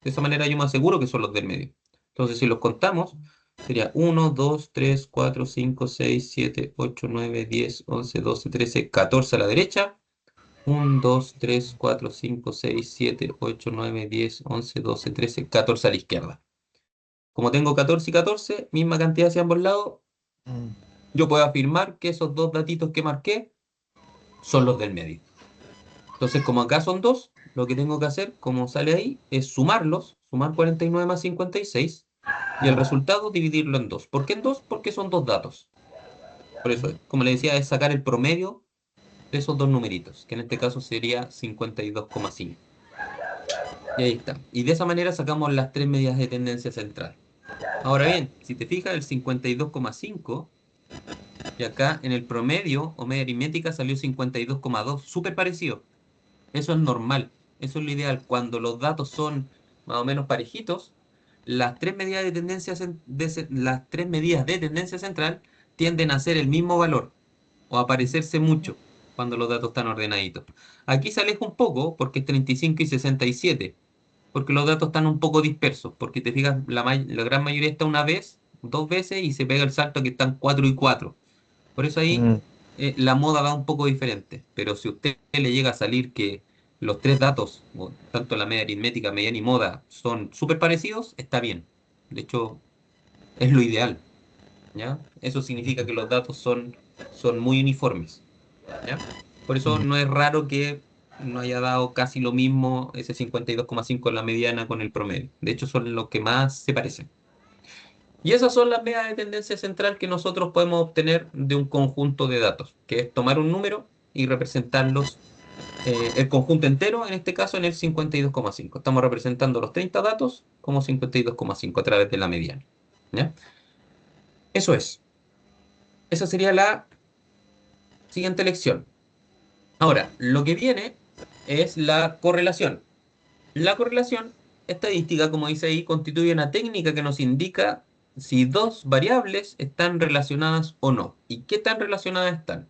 De esa manera yo me aseguro que son los del medio. Entonces, si los contamos, sería 1, 2, 3, 4, 5, 6, 7, 8, 9, 10, 11, 12, 13, 14 a la derecha. 1, 2, 3, 4, 5, 6, 7, 8, 9, 10, 11, 12, 13, 14 a la izquierda. Como tengo 14 y 14, misma cantidad hacia ambos lados, Mm, yo puedo afirmar que esos dos datitos que marqué son los del medio. Entonces, como acá son dos, lo que tengo que hacer, como sale ahí, es sumarlos, sumar 49 más 56, y el resultado dividirlo en dos. ¿Por qué en dos? Porque son dos datos. Por eso, como le decía, es sacar el promedio de esos dos numeritos, que en este caso sería 52,5. Y ahí está. Y de esa manera sacamos las tres medidas de tendencia central. Ahora bien, si te fijas, el 52,5 y acá en el promedio o media aritmética salió 52,2, súper parecido. Eso es normal, eso es lo ideal. Cuando los datos son más o menos parejitos, las tres medidas de tendencia, las tres medidas de tendencia central tienden a ser el mismo valor o a parecerse mucho cuando los datos están ordenaditos. Aquí se aleja un poco porque es 35 y 67, porque los datos están un poco dispersos, porque te fijas, la gran mayoría está una vez, dos veces y se pega el salto que están 4 y 4. Por eso ahí mm, la moda va un poco diferente. Pero si a usted le llega a salir que los tres datos, tanto la media aritmética, mediana y moda, son súper parecidos, está bien. De hecho, es lo ideal, ¿ya? Eso significa que los datos son muy uniformes, ¿ya? Por eso mm. no es raro que no haya dado casi lo mismo ese 52,5 en la mediana con el promedio. De hecho, son los que más se parecen. Y esas son las medidas de tendencia central que nosotros podemos obtener de un conjunto de datos, que es tomar un número y representarlos, el conjunto entero, en este caso en el 52,5. Estamos representando los 30 datos como 52,5 a través de la mediana. ¿Ya? Eso es. Esa sería la siguiente lección. Ahora, lo que viene es la correlación. La correlación estadística, como dice ahí, constituye una técnica que nos indica si dos variables están relacionadas o no. ¿Y qué tan relacionadas están?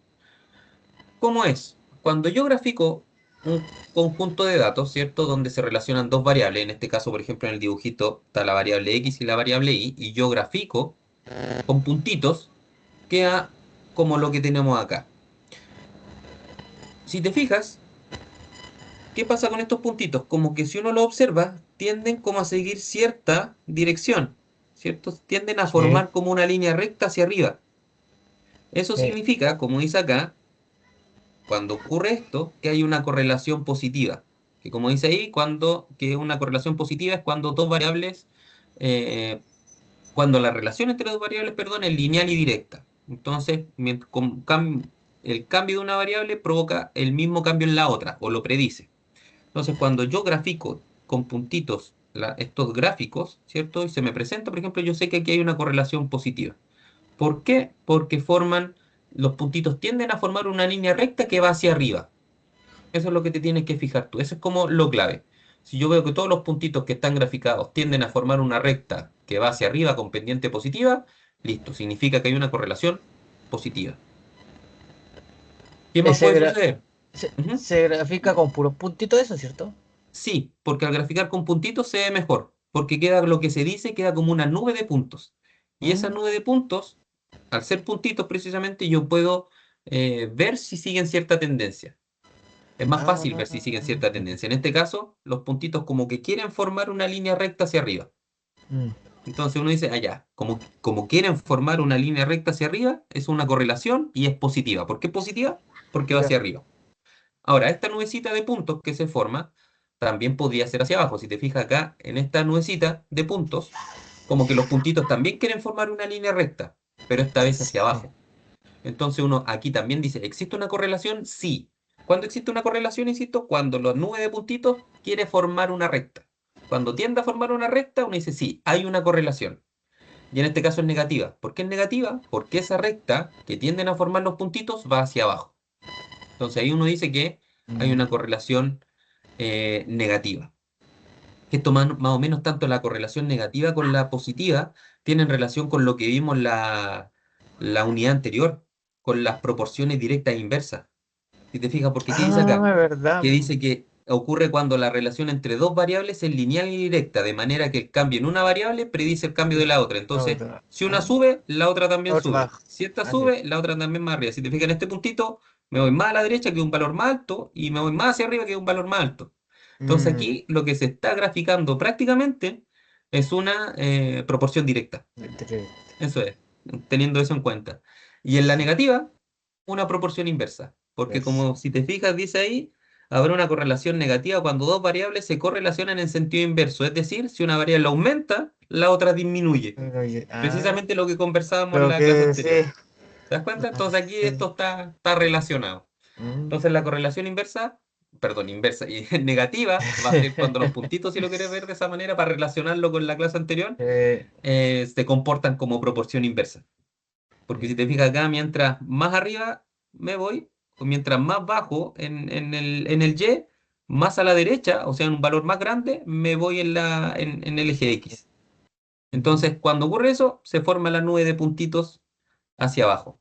¿Cómo es? Cuando yo grafico un conjunto de datos, ¿cierto? Donde se relacionan dos variables, en este caso, por ejemplo, en el dibujito está la variable X y la variable Y, y yo grafico con puntitos, queda como lo que tenemos acá. Si te fijas, ¿qué pasa con estos puntitos? Como que si uno lo observa, tienden como a seguir cierta dirección, ¿cierto? Tienden a Sí, formar como una línea recta hacia arriba. Eso sí, significa, como dice acá, cuando ocurre esto, que hay una correlación positiva. Que como dice ahí, que una correlación positiva es cuando dos variables, eh, cuando la relación entre dos variables, perdón, es lineal y directa. Entonces, el cambio de una variable provoca el mismo cambio en la otra, o lo predice. Entonces, cuando yo grafico con puntitos estos gráficos, ¿cierto? Y se me presenta, por ejemplo, yo sé que aquí hay una correlación positiva. ¿Por qué? Porque los puntitos tienden a formar una línea recta que va hacia arriba. Eso es lo que te tienes que fijar tú. Eso es como lo clave. Si yo veo que todos los puntitos que están graficados tienden a formar una recta que va hacia arriba con pendiente positiva, listo, significa que hay una correlación positiva. ¿Qué más Ese puede gra- suceder? se, Ujú. se grafica con puros puntitos eso, ¿cierto? Sí, porque al graficar con puntitos se ve mejor, porque queda lo que se dice, queda como una nube de puntos. Y esa Mm. nube de puntos, al ser puntitos precisamente, yo puedo ver si siguen cierta tendencia. Es más Ah, fácil ver si siguen cierta tendencia. En este caso, los puntitos como que quieren formar una línea recta hacia arriba. mm. Entonces uno dice, allá, como quieren formar una línea recta hacia arriba, es una correlación y es positiva. ¿Por qué es positiva? Porque va Ya. hacia arriba. Ahora, esta nubecita de puntos que se forma también podría ser hacia abajo. Si te fijas acá, en esta nubecita de puntos, como que los puntitos también quieren formar una línea recta, pero esta vez hacia abajo. Entonces uno aquí también dice, ¿existe una correlación? Sí. ¿Cuándo existe una correlación, insisto? Cuando la nube de puntitos quiere formar una recta. Cuando tiende a formar una recta, uno dice, sí, hay una correlación. Y en este caso es negativa. ¿Por qué es negativa? Porque esa recta que tienden a formar los puntitos va hacia abajo. Entonces ahí uno dice que hay una Mm. correlación negativa. Esto más o menos tanto la correlación negativa con la positiva tienen relación con lo que vimos la unidad anterior, con las proporciones directas e inversas. Si te fijas, porque ¿qué dice Ah, acá? es verdad. Que dice que ocurre cuando la relación entre dos variables es lineal y directa, de manera que el cambio en una variable predice el cambio de la otra. La Entonces, otra. si una Ah, sube, la otra también otra sube. baja. Si esta Ah, ya. sube, la otra también más arriba. Si te fijas en este puntito, me voy más a la derecha que un valor más alto y me voy más hacia arriba que un valor más alto. Entonces Mm. aquí lo que se está graficando prácticamente es una proporción directa. Entre- Eso es, teniendo eso en cuenta. Y en la negativa, una proporción inversa. Porque Verso. como si te fijas, dice ahí, habrá una correlación negativa cuando dos variables se correlacionan en sentido inverso. Es decir, si una variable aumenta, la otra disminuye. Ah, Precisamente lo que conversábamos en lo la clase que sí. anterior. ¿Te das cuenta? Entonces aquí Sí. esto está relacionado. Mm. Entonces la correlación inversa, perdón, inversa y negativa va a ser cuando los puntitos, si lo quieres ver de esa manera, para relacionarlo con la clase anterior, Eh, se comportan como proporción inversa. Porque si te fijas acá, mientras más arriba me voy, o mientras más bajo en el Y, más a la derecha, o sea, en un valor más grande, me voy en el eje X. Entonces, cuando ocurre eso, se forma la nube de puntitos hacia abajo.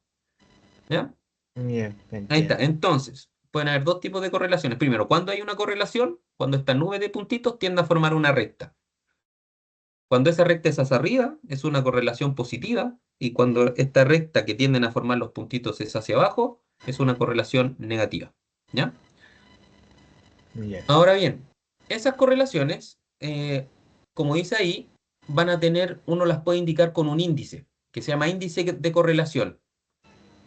¿Ya? Bien, Ahí está. entiendo. Entonces, pueden haber dos tipos de correlaciones. Primero, cuando hay una correlación, cuando esta nube de puntitos tiende a formar una recta. Cuando esa recta es hacia arriba, es una correlación positiva, y cuando esta recta que tienden a formar los puntitos es hacia abajo, es una correlación negativa. ¿Ya? Bien. Ahora bien, esas correlaciones, como dice ahí, uno las puede indicar con un índice, que se llama índice de correlación.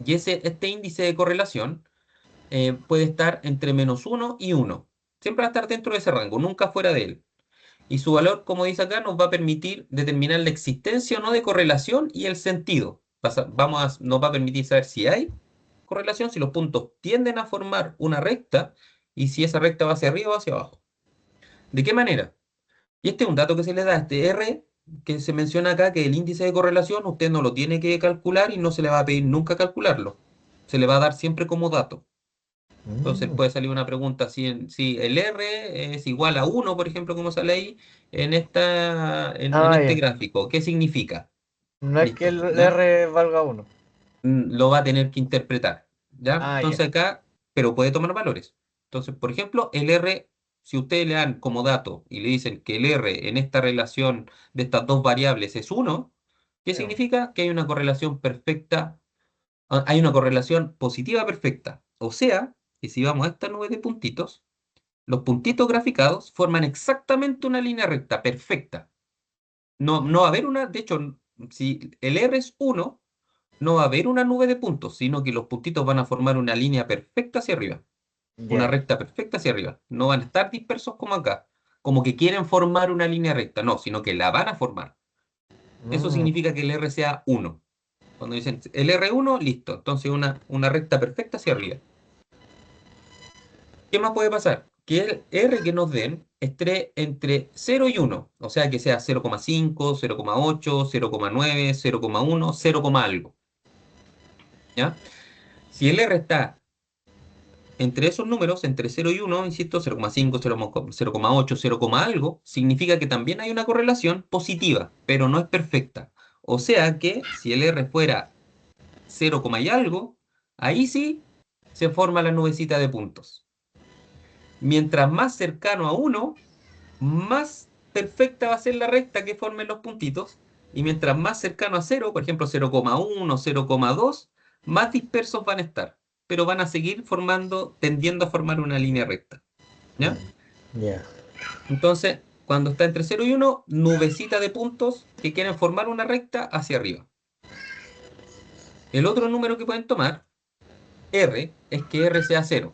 Y este índice de correlación puede estar entre -1 y 1. Siempre va a estar dentro de ese rango, nunca fuera de él. Y su valor, como dice acá, nos va a permitir determinar la existencia o no de correlación y el sentido. Nos va a permitir saber si hay correlación, si los puntos tienden a formar una recta y si esa recta va hacia arriba o hacia abajo. ¿De qué manera? Y este es un dato que se le da a este R, que se menciona acá, que el índice de correlación usted no lo tiene que calcular y no se le va a pedir nunca calcularlo. Se le va a dar siempre como dato. Entonces Mm. puede salir una pregunta si el R es igual a 1, por ejemplo, como sale ahí en Ah, este ya. gráfico. ¿Qué significa? No es que Listo, el ¿ya? R valga uno. Lo va a tener que interpretar, ¿ya? Ah, ya. Entonces acá, pero puede tomar valores. Entonces, por ejemplo, el R, si ustedes le dan como dato y le dicen que el R en esta relación de estas dos variables es 1, ¿qué Ya. significa? Que hay una correlación perfecta, hay una correlación positiva perfecta. O sea, que si vamos a esta nube de puntitos, los puntitos graficados forman exactamente una línea recta, perfecta. No, no va a haber una, de hecho, si el R es 1, no va a haber una nube de puntos, sino que los puntitos van a formar una línea perfecta hacia arriba, una Ya. recta perfecta hacia arriba. No van a estar dispersos como acá, como que quieren formar una línea recta, no, sino que la van a formar. Eso Mm, significa que el R sea 1. Cuando dicen el R1, listo, entonces una recta perfecta hacia arriba. ¿Qué más puede pasar? Que el R que nos den esté entre 0 y 1, o sea que sea 0,5, 0,8, 0,9, 0,1, 0, algo, ¿ya? Si el R está entre esos números, entre 0 y 1, insisto, 0,5, 0,8, 0, algo, significa que también hay una correlación positiva, pero no es perfecta. O sea que si el R fuera 0, y algo, ahí sí se forma la nubecita de puntos. Mientras más cercano a 1, más perfecta va a ser la recta que formen los puntitos. Y mientras más cercano a 0, por ejemplo 0,1, 0,2, más dispersos van a estar. Pero van a seguir formando, tendiendo a formar una línea recta. ¿Ya? ya. Entonces, cuando está entre 0 y 1, nubecita de puntos que quieren formar una recta hacia arriba. El otro número que pueden tomar, R, es que R sea 0.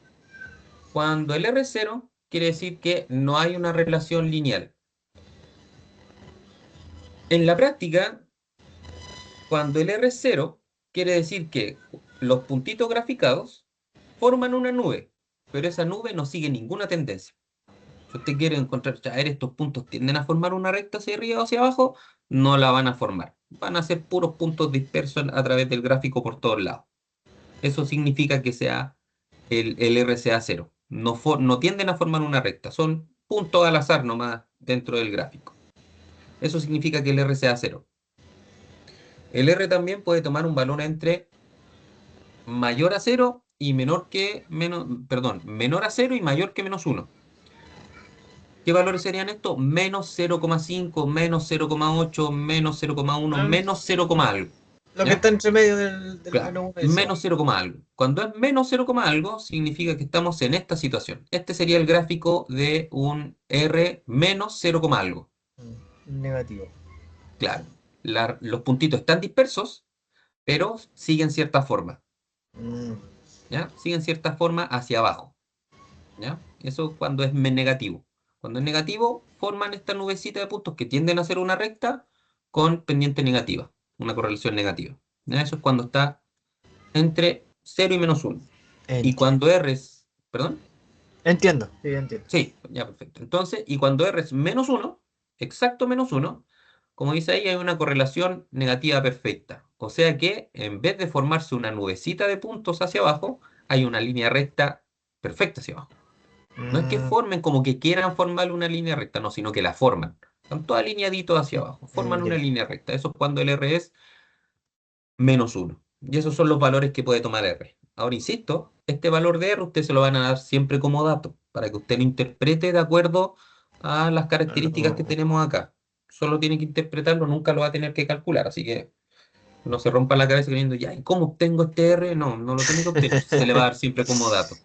Cuando el R es 0, quiere decir que no hay una relación lineal. En la práctica, cuando el R es 0, quiere decir que los puntitos graficados forman una nube, pero esa nube no sigue ninguna tendencia. Si usted quiere encontrar, ya, a ver, estos puntos tienden a formar una recta hacia arriba o hacia abajo, no la van a formar. Van a ser puros puntos dispersos a través del gráfico por todos lados. Eso significa que sea el R sea 0. No, no tienden a formar una recta, son puntos al azar nomás dentro del gráfico. Eso significa que el R sea 0. El R también puede tomar un valor entre mayor a 0 y menor que menos, perdón, menor a 0 y mayor que -1. ¿Qué valores serían estos? Menos 0,5, menos 0,8, menos 0,1, Ah, menos 0, algo. lo que ¿Ya? está entre medio del Claro, menos uno y el cero. menos 0, algo. Cuando es menos 0, algo, significa que estamos en esta situación. Este sería el gráfico de un R menos 0, algo. Negativo. Claro, los puntitos están dispersos, pero siguen cierta forma. Mm, ¿Ya? Siguen cierta forma hacia abajo. ¿Ya? Eso cuando es negativo. Cuando es negativo, forman esta nubecita de puntos que tienden a ser una recta con pendiente negativa, una correlación negativa. ¿Ya? Eso es cuando está entre 0 y -1. Y enti- cuando R es, perdón, entiendo, sí, entiendo. sí, ya perfecto. Entonces, y cuando R es -1, exacto -1, como dice ahí, hay una correlación negativa perfecta. O sea que en vez de formarse una nubecita de puntos hacia abajo, hay una línea recta perfecta hacia abajo. No es que Mm, formen como que quieran formar una línea recta, no, sino que la forman. Están todas alineaditos hacia abajo, forman una ya. línea recta. Eso es cuando el R es -1. Y esos son los valores que puede tomar R. Ahora, insisto, este valor de R usted se lo van a dar siempre como dato, para que usted lo interprete de acuerdo a las características que tenemos acá. Solo tiene que interpretarlo, nunca lo va a tener que calcular, así que no se rompa la cabeza creyendo, ya, ¿y cómo obtengo este R? No, no lo tiene que obtener, se le va a dar siempre como dato.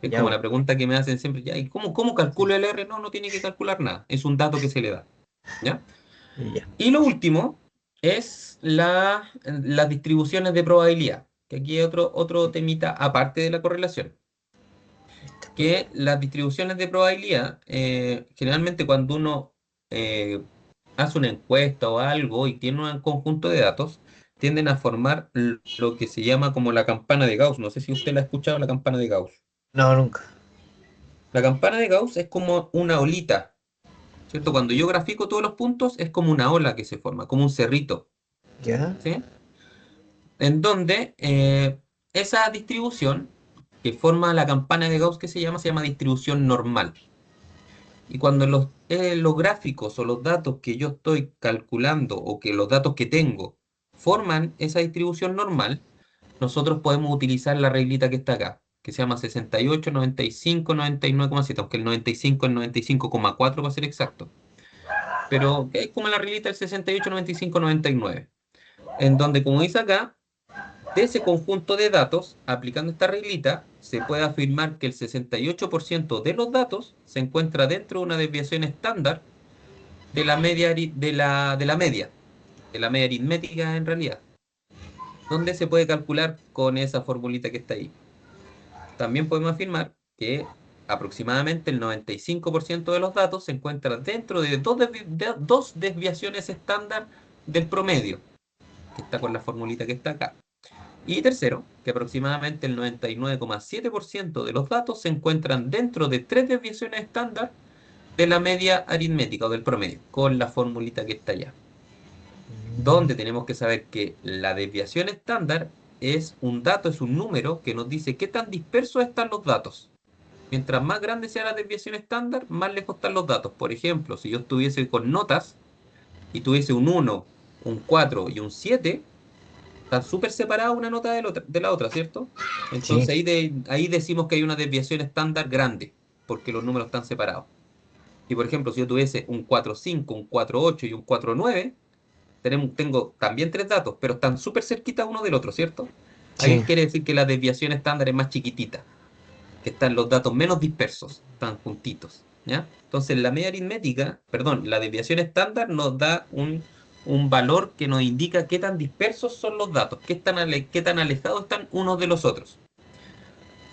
Es Ya, como bo. la pregunta que me hacen siempre, ya, ¿y cómo calculo el R? No, no tiene que calcular nada, es un dato que se le da, ¿ya? Ya. Y lo último es las distribuciones de probabilidad, que aquí hay otro temita aparte de la correlación, que las distribuciones de probabilidad, generalmente cuando uno eh, hace una encuesta o algo y tiene un conjunto de datos, tienden a formar lo que se llama como la campana de Gauss. No sé si usted la ha escuchado, la campana de Gauss. No, nunca. La campana de Gauss es como una olita, ¿cierto? Cuando yo grafico todos los puntos, es como una ola que se forma, como un cerrito, Ya. ¿sí? En donde esa distribución que forma la campana de Gauss que se llama distribución normal. Y cuando los gráficos o los datos que yo estoy calculando o que los datos que tengo forman esa distribución normal, nosotros podemos utilizar la reglita que está acá, que se llama 68, 95, 99,7, aunque el 95 es 95,4 para ser exacto. Pero es como la reglita del 68, 95, 99, en donde, como dice acá, de ese conjunto de datos, aplicando esta reglita, se puede afirmar que el 68% de los datos se encuentra dentro de una desviación estándar de la media, de la media aritmética en realidad. ¿Dónde se puede calcular con esa formulita que está ahí? También podemos afirmar que aproximadamente el 95% de los datos se encuentran dentro de dos desviaciones estándar del promedio, que está con la formulita que está acá. Y tercero, que aproximadamente el 99,7% de los datos se encuentran dentro de tres desviaciones estándar de la media aritmética o del promedio, con la formulita que está allá. Donde tenemos que saber que la desviación estándar es un dato, es un número que nos dice qué tan dispersos están los datos. Mientras más grande sea la desviación estándar, más lejos están los datos. Por ejemplo, si yo estuviese con notas y tuviese un 1, un 4 y un 7, están súper separadas una nota de la otra, ¿cierto? Sí. Entonces ahí decimos que hay una desviación estándar grande, porque los números están separados. Y por ejemplo, si yo tuviese un 4,5, un 4,8 y un 4,9, tengo también tres datos, pero están súper cerquitas uno del otro, ¿cierto? Ahí Sí. quiere decir que la desviación estándar es más chiquitita, que están los datos menos dispersos, están juntitos, ¿ya? Entonces, la media aritmética, perdón, la desviación estándar nos da un valor que nos indica qué tan dispersos son los datos, qué tan alejados están unos de los otros.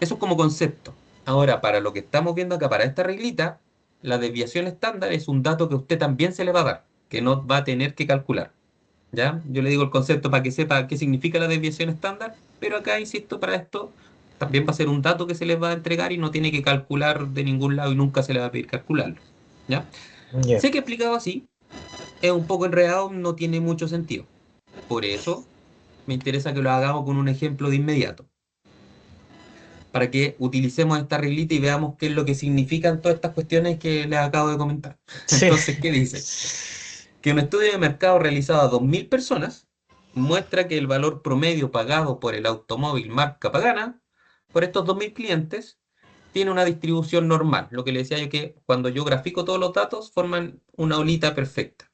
Eso es como concepto. Ahora, para lo que estamos viendo acá, para esta reglita, la desviación estándar es un dato que a usted también se le va a dar, que no va a tener que calcular. ¿Ya? Yo le digo el concepto para que sepa qué significa la desviación estándar, pero acá, insisto, para esto también va a ser un dato que se les va a entregar y no tiene que calcular de ningún lado y nunca se le va a pedir calcularlo. ¿Ya? Ya. Sé que explicado así es un poco enredado, no tiene mucho sentido. Por eso me interesa que lo hagamos con un ejemplo de inmediato, para que utilicemos esta reglita y veamos qué es lo que significan todas estas cuestiones que les acabo de comentar. Sí. Entonces, ¿qué dice? Que un estudio de mercado realizado a 2.000 personas muestra que el valor promedio pagado por el automóvil marca Pagana por estos 2.000 clientes tiene una distribución normal. Lo que le decía yo, que cuando yo grafico todos los datos forman una olita perfecta,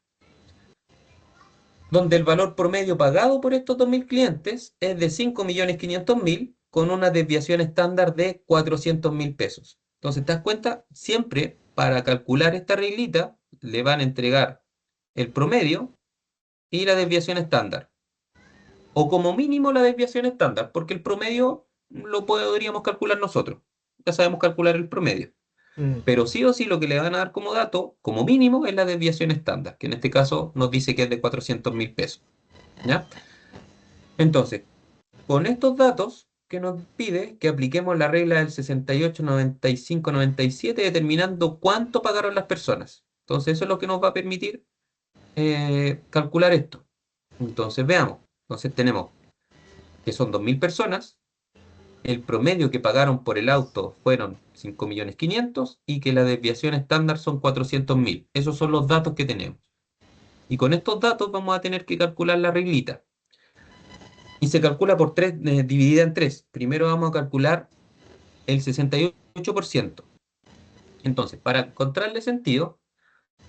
donde el valor promedio pagado por estos 2.000 clientes es de 5.500.000 con una desviación estándar de 400.000 pesos. Entonces, ¿te das cuenta? Siempre para calcular esta reglita le van a entregar el promedio y la desviación estándar. O como mínimo la desviación estándar, porque el promedio lo podríamos calcular nosotros. Ya sabemos calcular el promedio. Mm. Pero sí o sí lo que le van a dar como dato, como mínimo, es la desviación estándar, que en este caso nos dice que es de 400.000 pesos. ¿Ya? Entonces, con estos datos que nos pide que apliquemos la regla del 68, 95, 97, determinando cuánto pagaron las personas. Entonces, eso es lo que nos va a permitir calcular esto. Entonces, veamos. Entonces, tenemos que son 2.000 personas, el promedio que pagaron por el auto fueron 5.500.000 y que la desviación estándar son 400.000. Esos son los datos que tenemos. Y con estos datos vamos a tener que calcular la reglita. Y se calcula por tres, dividida en tres. Primero vamos a calcular el 68%. Entonces, para encontrarle sentido,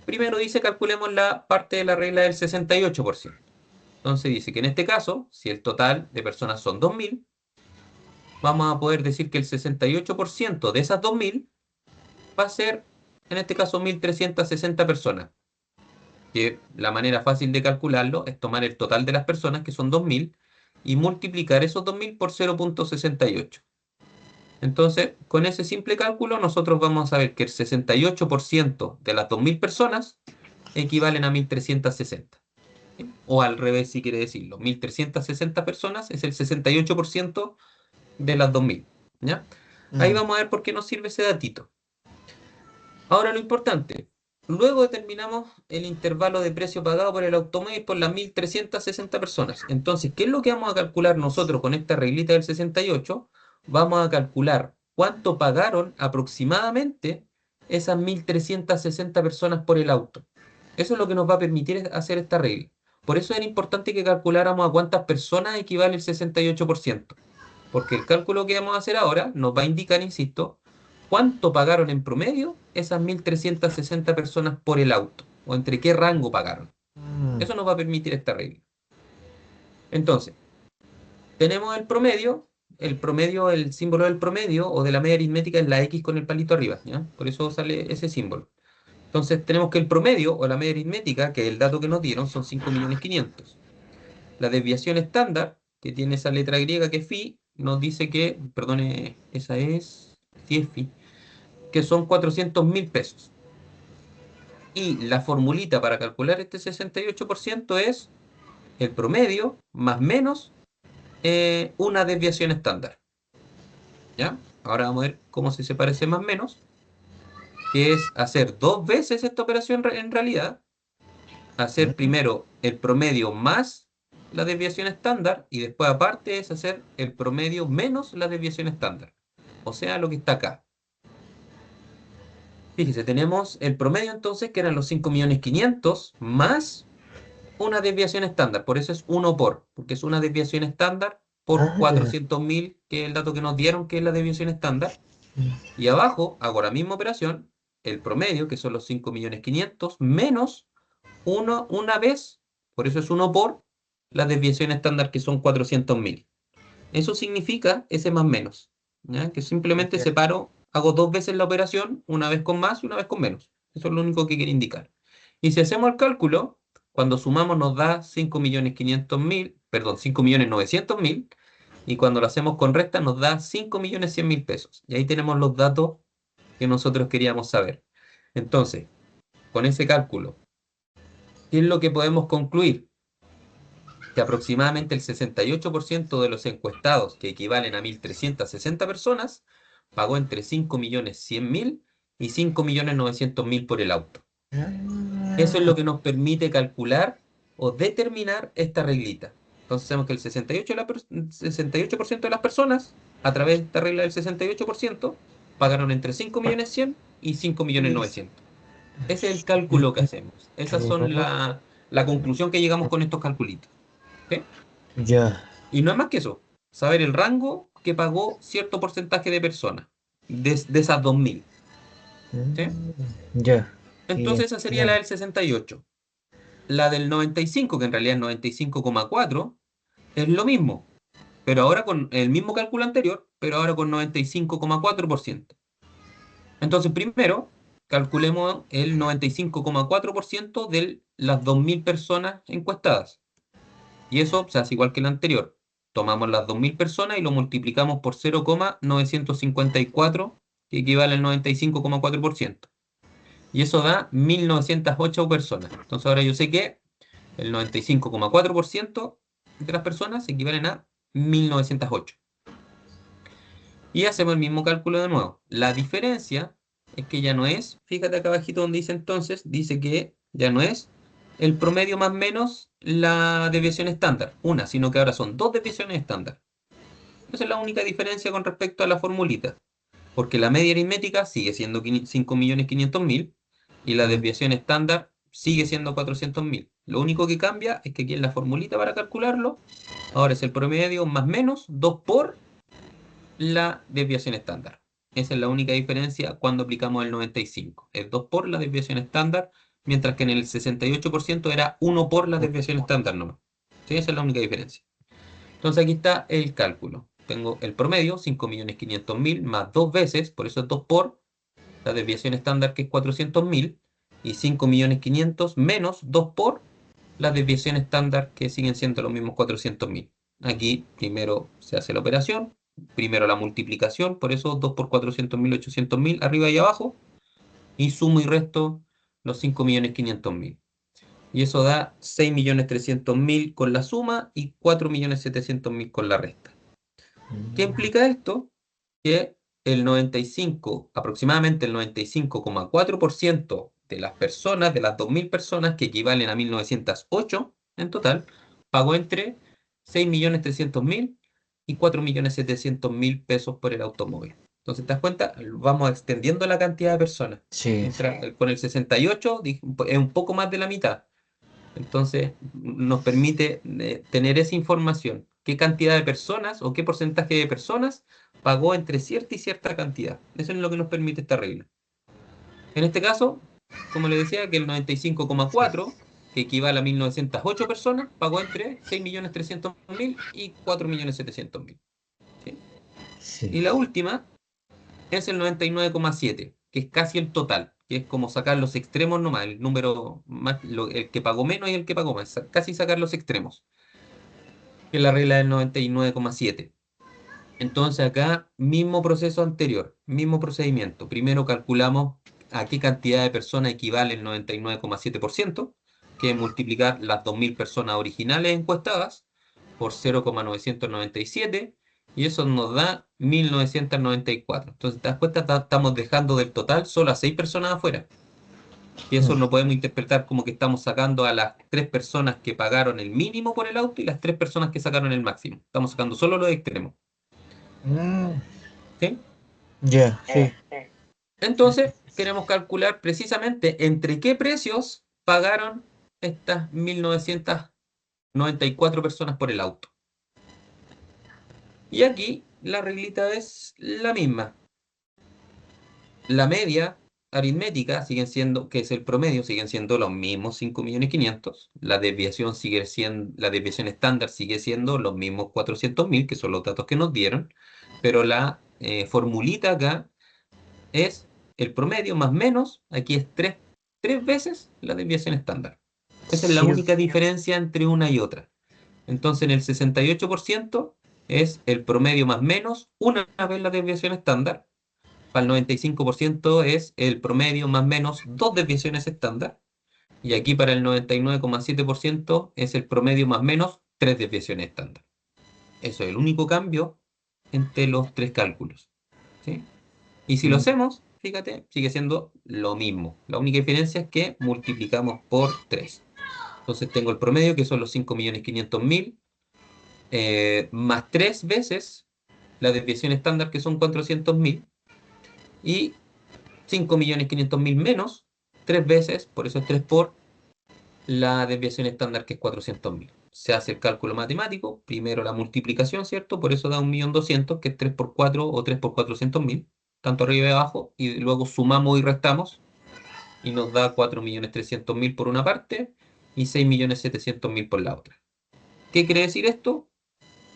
primero dice calculemos la parte de la regla del 68%. Entonces dice que en este caso, si el total de personas son 2.000, vamos a poder decir que el 68% de esas 2.000 va a ser, en este caso, 1.360 personas. Que la manera fácil de calcularlo es tomar el total de las personas, que son 2.000, y multiplicar esos 2.000 por 0,68. Entonces, con ese simple cálculo, nosotros vamos a ver que el 68% de las 2.000 personas equivalen a 1.360. ¿Sí? O al revés, si quiere decirlo. 1.360 personas es el 68% de las 2.000. ¿Ya? Ahí Mm. vamos a ver por qué nos sirve ese datito. Ahora lo importante, luego determinamos el intervalo de precio pagado por el automóvil por las 1.360 personas. Entonces, ¿qué es lo que vamos a calcular nosotros con esta reglita del 68? Vamos a calcular cuánto pagaron aproximadamente esas 1.360 personas por el auto. Eso es lo que nos va a permitir hacer esta regla. Por eso era importante que calculáramos a cuántas personas equivale el 68%, porque el cálculo que vamos a hacer ahora nos va a indicar, insisto, cuánto pagaron en promedio esas 1.360 personas por el auto, o entre qué rango pagaron. Mm. Eso nos va a permitir esta regla. Entonces, tenemos el promedio, el símbolo del promedio o de la media aritmética es la X con el palito arriba, ¿ya? Por eso sale ese símbolo. Entonces, tenemos que el promedio o la media aritmética, que es el dato que nos dieron, son 5.500.000. La desviación estándar, que tiene esa letra griega que es phi, nos dice que, perdone, esa es, sí es phi, que son 400.000 pesos. Y la formulita para calcular este 68% es el promedio más menos una desviación estándar. ¿Ya? Ahora vamos a ver cómo se separa ese más menos, que es hacer dos veces esta operación en realidad, hacer primero el promedio más la desviación estándar y después aparte es hacer el promedio menos la desviación estándar. O sea, lo que está acá. Fíjese, tenemos el promedio entonces que eran los 5.500.000 más una desviación estándar. Por eso es uno por, porque es una desviación estándar por Ah, ya. 400.000, que es el dato que nos dieron, que es la desviación estándar. Y abajo hago la misma operación, el promedio, que son los 5.500.000, menos una vez, por eso es uno por, la desviación estándar, que son 400.000. Eso significa ese más menos, ¿ya? Que simplemente Ya. separo, hago dos veces la operación, una vez con más y una vez con menos. Eso es lo único que quiere indicar. Y si hacemos el cálculo, cuando sumamos nos da 5.500.000, perdón, 5.900.000, y cuando lo hacemos con resta nos da 5.100.000 pesos. Y ahí tenemos los datos que nosotros queríamos saber. Entonces, con ese cálculo, ¿qué es lo que podemos concluir? Que aproximadamente el 68% de los encuestados, que equivalen a 1.360 personas, pagó entre 5.100.000 y 5.900.000 por el auto. Eso es Ah, lo que nos permite calcular o determinar esta reglita. Entonces sabemos que el 68% de las personas, a través de esta regla del 68%, pagaron entre 5.100.000 y 5.900.000. Ese es el cálculo que hacemos. Esas son la conclusión que llegamos con estos calculitos. ¿Sí? ya. Y no es más que eso, saber el rango que pagó cierto porcentaje de personas, de esas 2.000. ¿Sí? Ya. Y Entonces esa sería la entiendo. del 68. La del 95, que en realidad es 95,4, es lo mismo, pero ahora con el mismo cálculo anterior, pero ahora con 95,4%. Entonces primero calculemos el 95,4% de las 2.000 personas encuestadas. Y eso se hace igual que el anterior. Tomamos las 2.000 personas y lo multiplicamos por 0,954, que equivale al 95,4%. Y eso da 1.908 personas. Entonces ahora yo sé que el 95,4% de las personas equivalen a 1.908. Y hacemos el mismo cálculo de nuevo. La diferencia es que ya no es, fíjate acá abajito donde dice entonces, dice que ya no es el promedio más menos la desviación estándar, una, sino que ahora son dos desviaciones estándar. Esa es la única diferencia con respecto a la formulita, porque la media aritmética sigue siendo 5.500.000 y la desviación estándar sigue siendo 400.000. Lo único que cambia es que aquí en la formulita para calcularlo, ahora es el promedio más menos 2 por la desviación estándar. Esa es la única diferencia cuando aplicamos el 95. Es 2 por la desviación estándar, mientras que en el 68% era 1 por la desviación estándar nomás. ¿Sí? Esa es la única diferencia. Entonces aquí está el cálculo. Tengo el promedio, 5.500.000 más dos veces, por eso es 2 por la desviación estándar, que es 400.000, y 5.500.000 menos 2 por la desviación estándar, que siguen siendo los mismos 400.000. Aquí primero se hace la operación, primero la multiplicación, por eso 2 por 400.000, 800.000, arriba y abajo, y sumo y resto los 5.500.000. Y eso da 6.300.000 con la suma y 4.700.000 con la resta. ¿Qué implica esto? Que aproximadamente el 95,4% de las personas, de las 2.000 personas, que equivalen a 1.908 en total, pagó entre 6.300.000 y 4.700.000 pesos por el automóvil. Entonces, ¿te das cuenta? Vamos extendiendo la cantidad de personas. Sí, sí. Con el 68 es un poco más de la mitad. Entonces, nos permite tener esa información. ¿Qué cantidad de personas o qué porcentaje de personas pagó entre cierta y cierta cantidad? Eso es lo que nos permite esta regla. En este caso, como le decía, que el Sí. 95,4, que equivale a 1.908 personas, pagó entre 6.300.000 y 4.700.000. ¿Sí? Sí. Y la última es el 99,7, que es casi el total, que es como sacar los extremos nomás, el número más, el que pagó menos y el que pagó más, casi sacar los extremos. que es la regla del 99,7. Entonces acá, mismo proceso anterior, mismo procedimiento. Primero calculamos a qué cantidad de personas equivale el 99,7%, que es multiplicar las 2.000 personas originales encuestadas por 0,997, y eso nos da 1.994. Entonces, ¿te das cuenta? Estamos dejando del total solo a 6 personas afuera. Y eso lo podemos interpretar como que estamos sacando a las 3 personas que pagaron el mínimo por el auto y las 3 personas que sacaron el máximo. Estamos sacando solo los extremos. Mm, ¿Sí? ya, sí. Entonces, queremos calcular precisamente entre qué precios pagaron estas 1.994 personas por el auto. Y aquí la reglita es la misma. La media aritmética siguen siendo, que es el promedio, siguen siendo los mismos 5.500.000. La desviación sigue siendo, la desviación estándar sigue siendo los mismos 400.000, que son los datos que nos dieron, pero la formulita acá es el promedio más menos, aquí es tres veces la desviación estándar. Esa es la Sí, única diferencia entre una y otra. Entonces, en el 68% es el promedio más menos una vez la desviación estándar. Para el 95% es el promedio más menos dos desviaciones estándar. Y aquí para el 99,7% es el promedio más menos tres desviaciones estándar. Eso es el único cambio entre los tres cálculos. ¿Sí? Y si lo hacemos, fíjate, sigue siendo lo mismo. La única diferencia es que multiplicamos por 3. Entonces tengo el promedio, que son los 5.500.000, más 3 veces la desviación estándar, que son 400.000, y 5.500.000 menos 3 veces, por eso es 3 por la desviación estándar, que es 400.000. Se hace el cálculo matemático, primero la multiplicación, ¿cierto? Por eso da 1.200.000, que es 3 por 4 o 3 por 400.000, tanto arriba y abajo, y luego sumamos y restamos, y nos da 4.300.000 por una parte y 6.700.000 por la otra. ¿Qué quiere decir esto?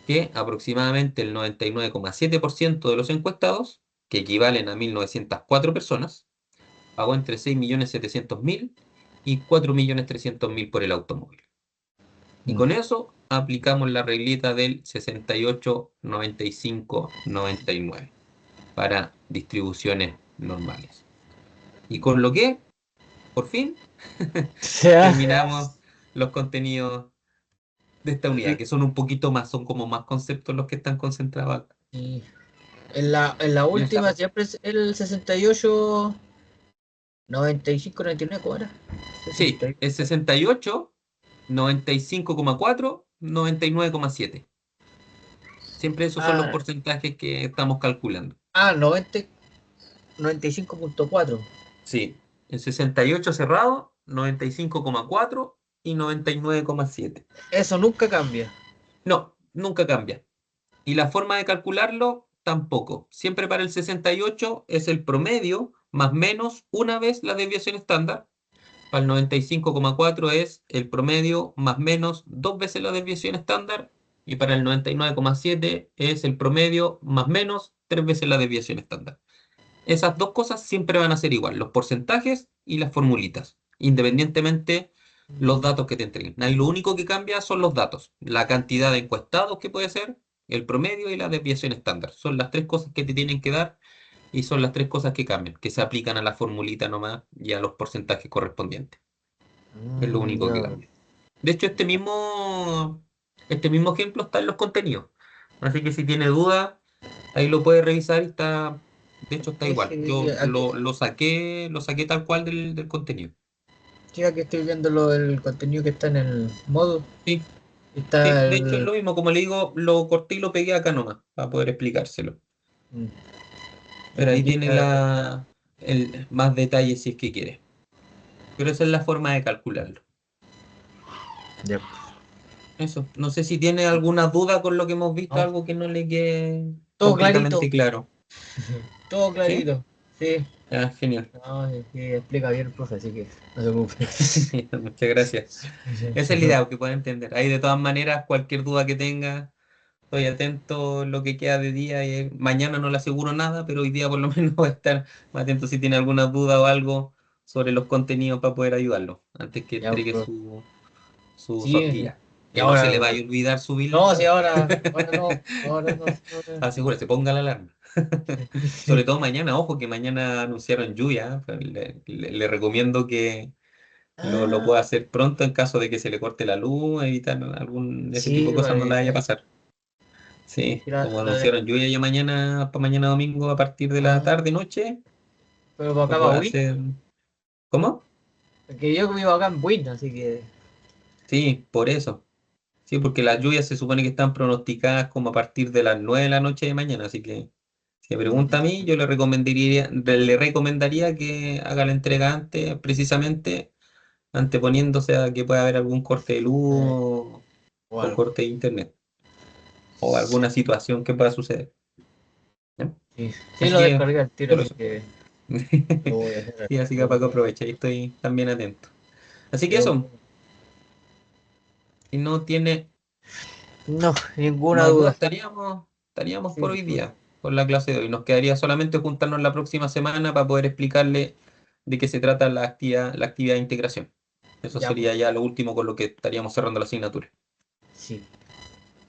Que aproximadamente el 99,7% de los encuestados, que equivalen a 1.904 personas, pagó entre 6.700.000 y 4.300.000 por el automóvil. Y con eso aplicamos la reglita del 68, 95, 99 para distribuciones normales. Y con lo que, por fin, sea, terminamos los contenidos de esta unidad, que son un poquito más, son como más conceptos los que están concentrados acá. y en la Y última siempre es el 68, 95, 99, ¿cómo era? sí, 68. es 68, 95,4, 99,7. Siempre esos son los Ah, porcentajes que estamos calculando. 90, 95,4. Sí, el 68 cerrado, 95,4 y 99,7. Eso nunca cambia. No, nunca cambia. Y la forma de calcularlo tampoco. Siempre para el 68 es el promedio más menos una vez la desviación estándar. Para el 95,4 es el promedio más menos dos veces la desviación estándar. Y para el 99,7 es el promedio más menos tres veces la desviación estándar. Esas dos cosas siempre van a ser igual, los porcentajes y las formulitas, independientemente los datos que te entreguen. Ahí lo único que cambia son los datos, la cantidad de encuestados que puede ser, el promedio y la desviación estándar. Son las tres cosas que te tienen que dar y son las tres cosas que cambian, que se aplican a la formulita nomás y a los porcentajes correspondientes. Es lo único que Ya. cambia. De hecho, este mismo ejemplo está en los contenidos. Así que si tiene duda, ahí lo puede revisar y está, de hecho está Sí, igual. sí, Yo lo saqué tal cual del contenido. sí, aquí estoy viendo el contenido que está en el modo. Sí, sí, Está de hecho es el. lo mismo, como le digo, lo corté y lo pegué acá nomás, para poder explicárselo. Mm, Pero ahí aquí tiene está. más detalles si es que quiere. Pero esa es la forma de calcularlo. Ya. Eso, no sé si tiene alguna duda con lo que hemos visto, No, algo que no le quede todo clarito. completamente claro. Todo ¿Sí? clarito. Sí. Ah, genial. No, sí, sí, explica bien el profe, así que no se preocupe. Muchas gracias. Esa es la idea, que pueda entender. Ahí de todas maneras, cualquier duda que tenga, estoy atento en lo que queda de día. Y mañana no le aseguro nada, pero hoy día por lo menos voy a estar más atento si tiene alguna duda o algo sobre los contenidos para poder ayudarlo antes que Ya, entregue profe. su Sí, actividad. que no se Ahora le vaya a igual. olvidar subirlo. No, si ahora no, ahora no. Asegúrese, ponga la alarma. Sobre todo mañana, ojo que mañana anunciaron lluvia. Le recomiendo que lo Ah, pueda hacer pronto en caso de que se le corte la luz, evitar ese tipo sí, de cosas no le vaya a parece. pasar. Sí, Sí, como anunciaron lluvia ya mañana, para mañana domingo a partir de la ah, tarde, noche, pero para lo acá va puede Win. hacer. ¿Cómo? Porque yo vivo acá en Win, así que. Sí, por eso. Sí, porque las lluvias se supone que están pronosticadas como a partir de las 9 de la noche de mañana, así que si me pregunta a mí, yo le recomendaría que haga la entrega antes, precisamente anteponiéndose a que pueda haber algún corte de luz eh, o o algo. corte de internet o alguna situación que pueda suceder. ¿Ya? Sí, sí Así lo que, descargué al tiro, solo así eso. que lo voy a hacer. Sí, así que para que aproveche, ahí estoy también atento. Así que Pero eso, si no tiene no, ninguna más dudas, duda. estaríamos Sí, por hoy día con la clase de hoy. Nos quedaría solamente juntarnos la próxima semana para poder explicarle de qué se trata la actividad de integración. Eso ya, pues. sería ya lo último con lo que estaríamos cerrando la asignatura. Sí.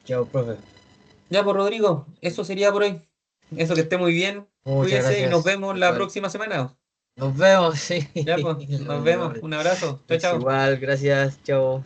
Chao, profe. Ya, pues Rodrigo, eso sería por hoy. Eso, que esté muy bien. Muchas Cuídese y nos gracias. vemos la Igual. próxima semana. Nos vemos, sí. Ya, pues, nos vemos. Igual. Un abrazo. Chao, Es chao. igual, gracias. Chao.